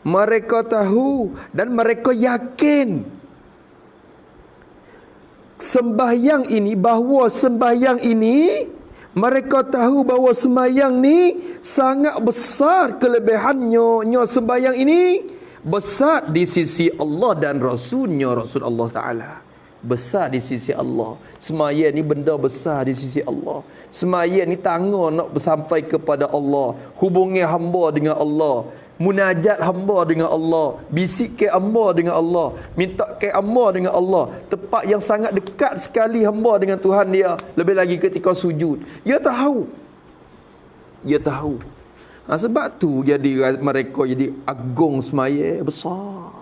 mereka tahu dan mereka yakin sembahyang ini, bahawa sembahyang ini mereka tahu bahawa sembahyang ni sangat besar kelebihannya. Sembahyang ini besar di sisi Allah dan Rasulnya, Rasul Allah Ta'ala. besar di sisi Allah. Semaya ni benda besar di sisi Allah. Semaya ni tangga nak sampai kepada Allah. Hubungi hamba dengan Allah. Munajat hamba dengan Allah. Bisik ke hamba dengan Allah. Minta ke hamba dengan Allah. Tempat yang sangat dekat sekali hamba dengan Tuhan dia. Lebih lagi ketika sujud. Dia tahu. Dia tahu. Sebab tu jadi mereka jadi agung semaya besar.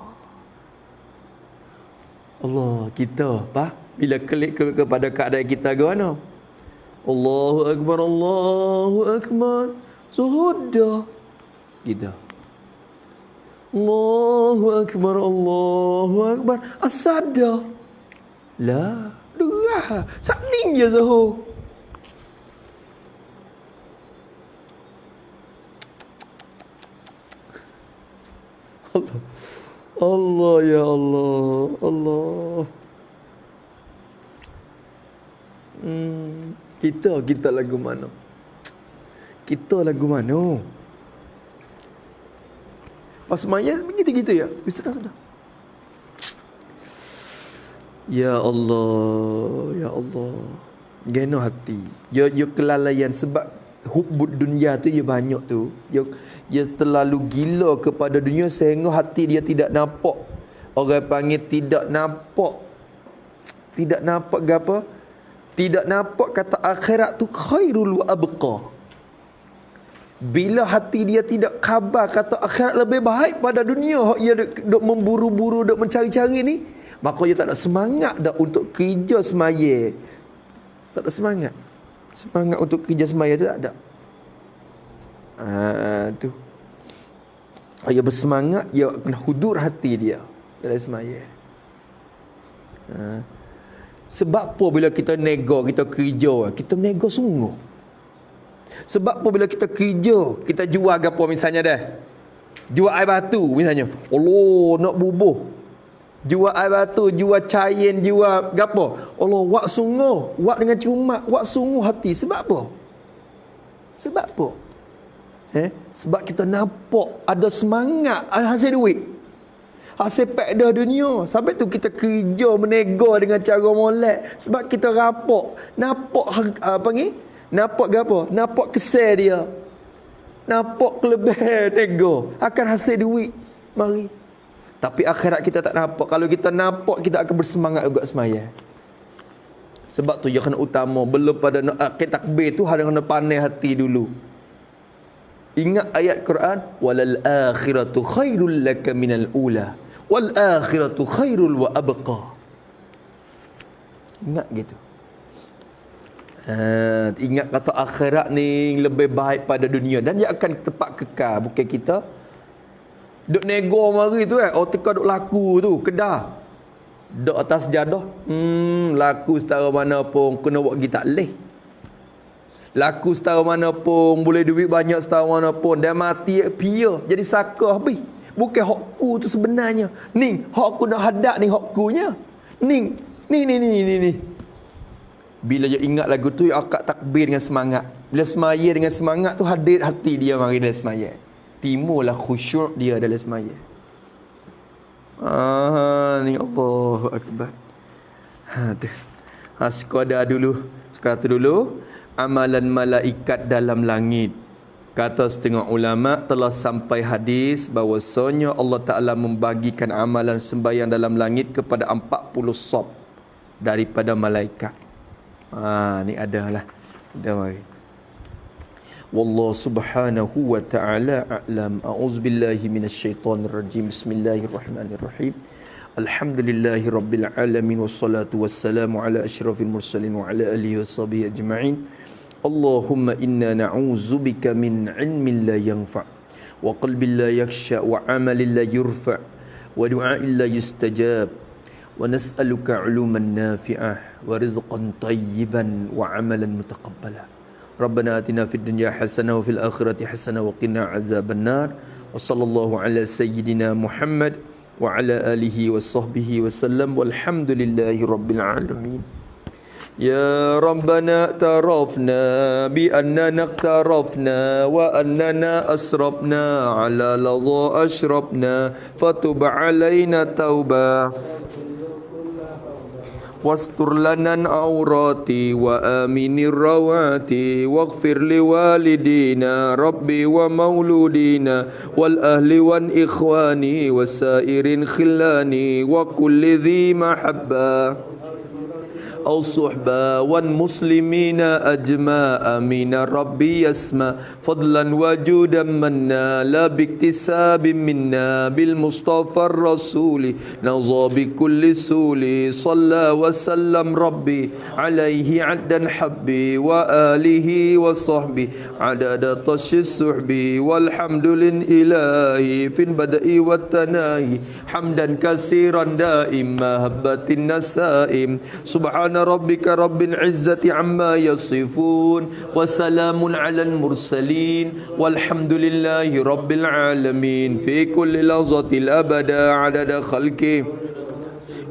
Allah kita apa? Bila klik kepada keadaan kita gimana? Allahu Akbar, Allahu Akbar. Sudah kita. Allahu Akbar, Allahu Akbar. Asada. La, dua. Sakning je Zuhur. Allah. Allah ya Allah. Allah. Kita lagu mana? Kita lagu mana? Pas semaya begitu-gitu ya. Sudah. Ya Allah, ya Allah. Geno hati. Ya kelalaian sebab hubbud dunia tu dia banyak tu. Dia terlalu gila kepada dunia sehingga hati dia tidak nampak. Orang panggil tidak nampak. Tidak nampak apa? Tidak nampak kata akhirat tu khairul wa abqa. Bila hati dia tidak khabar kata akhirat lebih baik pada dunia, dia duk memburu-buru, duk mencari-cari ni, maka dia tak ada semangat dah untuk kerja semaya. Tak ada semangat. Semangat untuk kerja semaya tu tak ada. Tu. Dia bersemangat, dia kena hudur hati dia dalam semaya. Sebab apa bila kita nego, kita kerja, kita nego sungguh. Sebab apa bila kita kerja, kita jual apa misalnya dah. Jual air batu misalnya. Allah nak bubuh. Jual air batu, jual cair, jual gapo. Allah wak sungguh, wak dengan cermat, wak sungguh hati. Sebab apa? Sebab apa? Sebab kita nampak ada semangat, ada hasil duit. Hasil pedah dunia. Sampai tu kita kerja menego dengan cara molek. Sebab kita rapak. Nampak apa ni? Nampak apa? Nampak kesal dia. Nampak kelebihan nego. Akan hasil duit. Mari. Tapi akhirat kita tak nampak. Kalau kita nampak, kita akan bersemangat juga semaya. Sebab tu dia kena utama. Belum pada nak akhir takbir tu, ada kena pandai hati dulu. Ingat ayat Quran. Walal akhiratu khairul laka minal ula. Wal akhiratu khairul wa abqa. Ingat gitu. Ingat kata akhirat ni lebih baik pada dunia. Dan dia akan tempat kekal. Bukan kita duk nego mari tu otika duk laku tu kedah. Duk atas jadah. Laku setara mana pun kena buat kita tak leh. Laku setara mana pun, boleh duit banyak setara mana pun, dan mati pia jadi saka habis. Bukan hakku tu sebenarnya. Ni hakku nak hadap ni hakkunya. Ni. Bila dia ingat lagu tu, dia akad takbir dengan semangat. Bila semaya dengan semangat tu, hadir hati dia mari dalam semaya. Timurlah khusyuk dia dalam semaya. Ni Allahu Akbar. Sekadar dulu. Sekadar dulu. Amalan malaikat dalam langit. Kata setengah ulama telah sampai hadis bahawasanya Allah Ta'ala membagikan amalan sembahyang dalam langit kepada 40 sab daripada malaikat. Ni adalah. Ada mari. Wallahu subhanahu wa ta'ala a'lam. A'udzubillahi minasyaitonirrajim. Bismillahirrahmanirrahim. Alhamdulillahi rabbil alamin. Wassalatu wassalamu ala asyrafil mursalin wa ala alihi washabihi ajma'in. Allahumma inna na'udzubika min ilmin la yanfa' wa qalbin la yakhsha wa amalin la yurfa' wa du'a'in la yustajab wa nas'aluka 'uluman nafi'ah wa rizqan tayyiban wa amalan mutaqabbala. Rabbana atina fid dunya hasanah wa fil akhirati hasanah wa qina 'adzaban nar. Wa sallallahu ala sayyidina Muhammad wa ala alihi wa sahbihi wa sallam walhamdulillahi rabbil alamin. Ya Rabbana tarafna bi annana iqtarafna wa annana asrafna ala ladha ashrafna fatub alaina tauba واستر لنا العورات وآمن الروات واغفر لوالدينا ربي ومولودينا والأهل والإخوان وسائر الخلان وكل ذي محبة أو صحبة والمسلمين أجمع من ربي يسمع فضلا وجودا منا لا باكتساب منا بالمصطفى الرسول نظى بكل سول صلى وسلم ربي عليه عدا حبي وآله وصحبي عدد طش السحب والحمد لله في البدء والتناهي حمدا كثيرا دائما هبة النسائم سبحان ربك رب العزة عما يصفون وسلام على المرسلين والحمد لله رب العالمين في كل لحظة الأبد عدد خلقه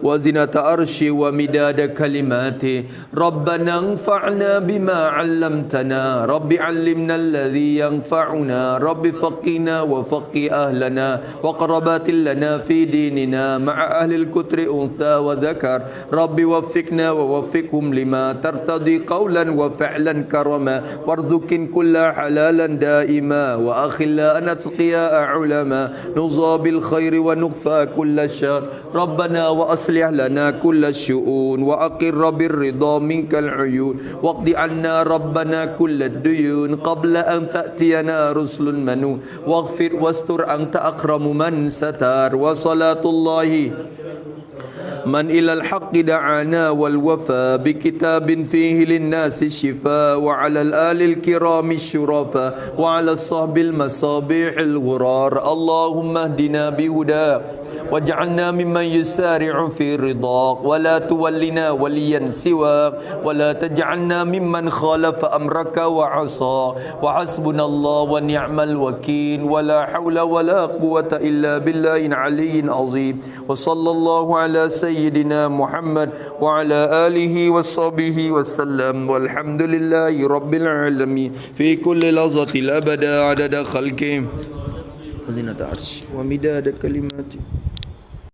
وزنة عرشه ومداد كلماته ربنا انفعنا بما علمتنا رب علمنا الذي ينفعنا رب فقنا وفقي أهلنا وقربات لنا في ديننا مع أهل الكتر أنثى وذكر رب وفقنا ووفقهم لما ترتضي قولا وفعلا كرما وارزق كل حلالا دائما وأخلاء أتقياء علما نصاب بالخير ونخفى كل شر ربنا وأصلح لنا كل الشؤون وأقر بالرضا منك العيون واقض عنا ربنا كل الديون قبل أن تأتينا رسل منون واغفر واستر أنت أكرم من ستار وصلاة الله من إلى الحق دعانا والوفاء بكتاب فيه للناس الشفاء وعلى الآل الكرام الشرفاء وعلى الصحب المصابيح الغرار اللهم اهدنا بهداك واجعلنا ممن يسارع في رضاك ولا تولنا وليا سواك ولا تجعلنا ممن خالف أمرك وعصى وحسبنا الله ونعم الوكيل ولا حول ولا قوة إلا بالله العلي العظيم وصلى الله على سيدنا محمد وعلى آله وصحبه وسلم والحمد لله رب العالمين في كل لحظة الأبد عدد خلقه وزنة عرشه ومداد كلماته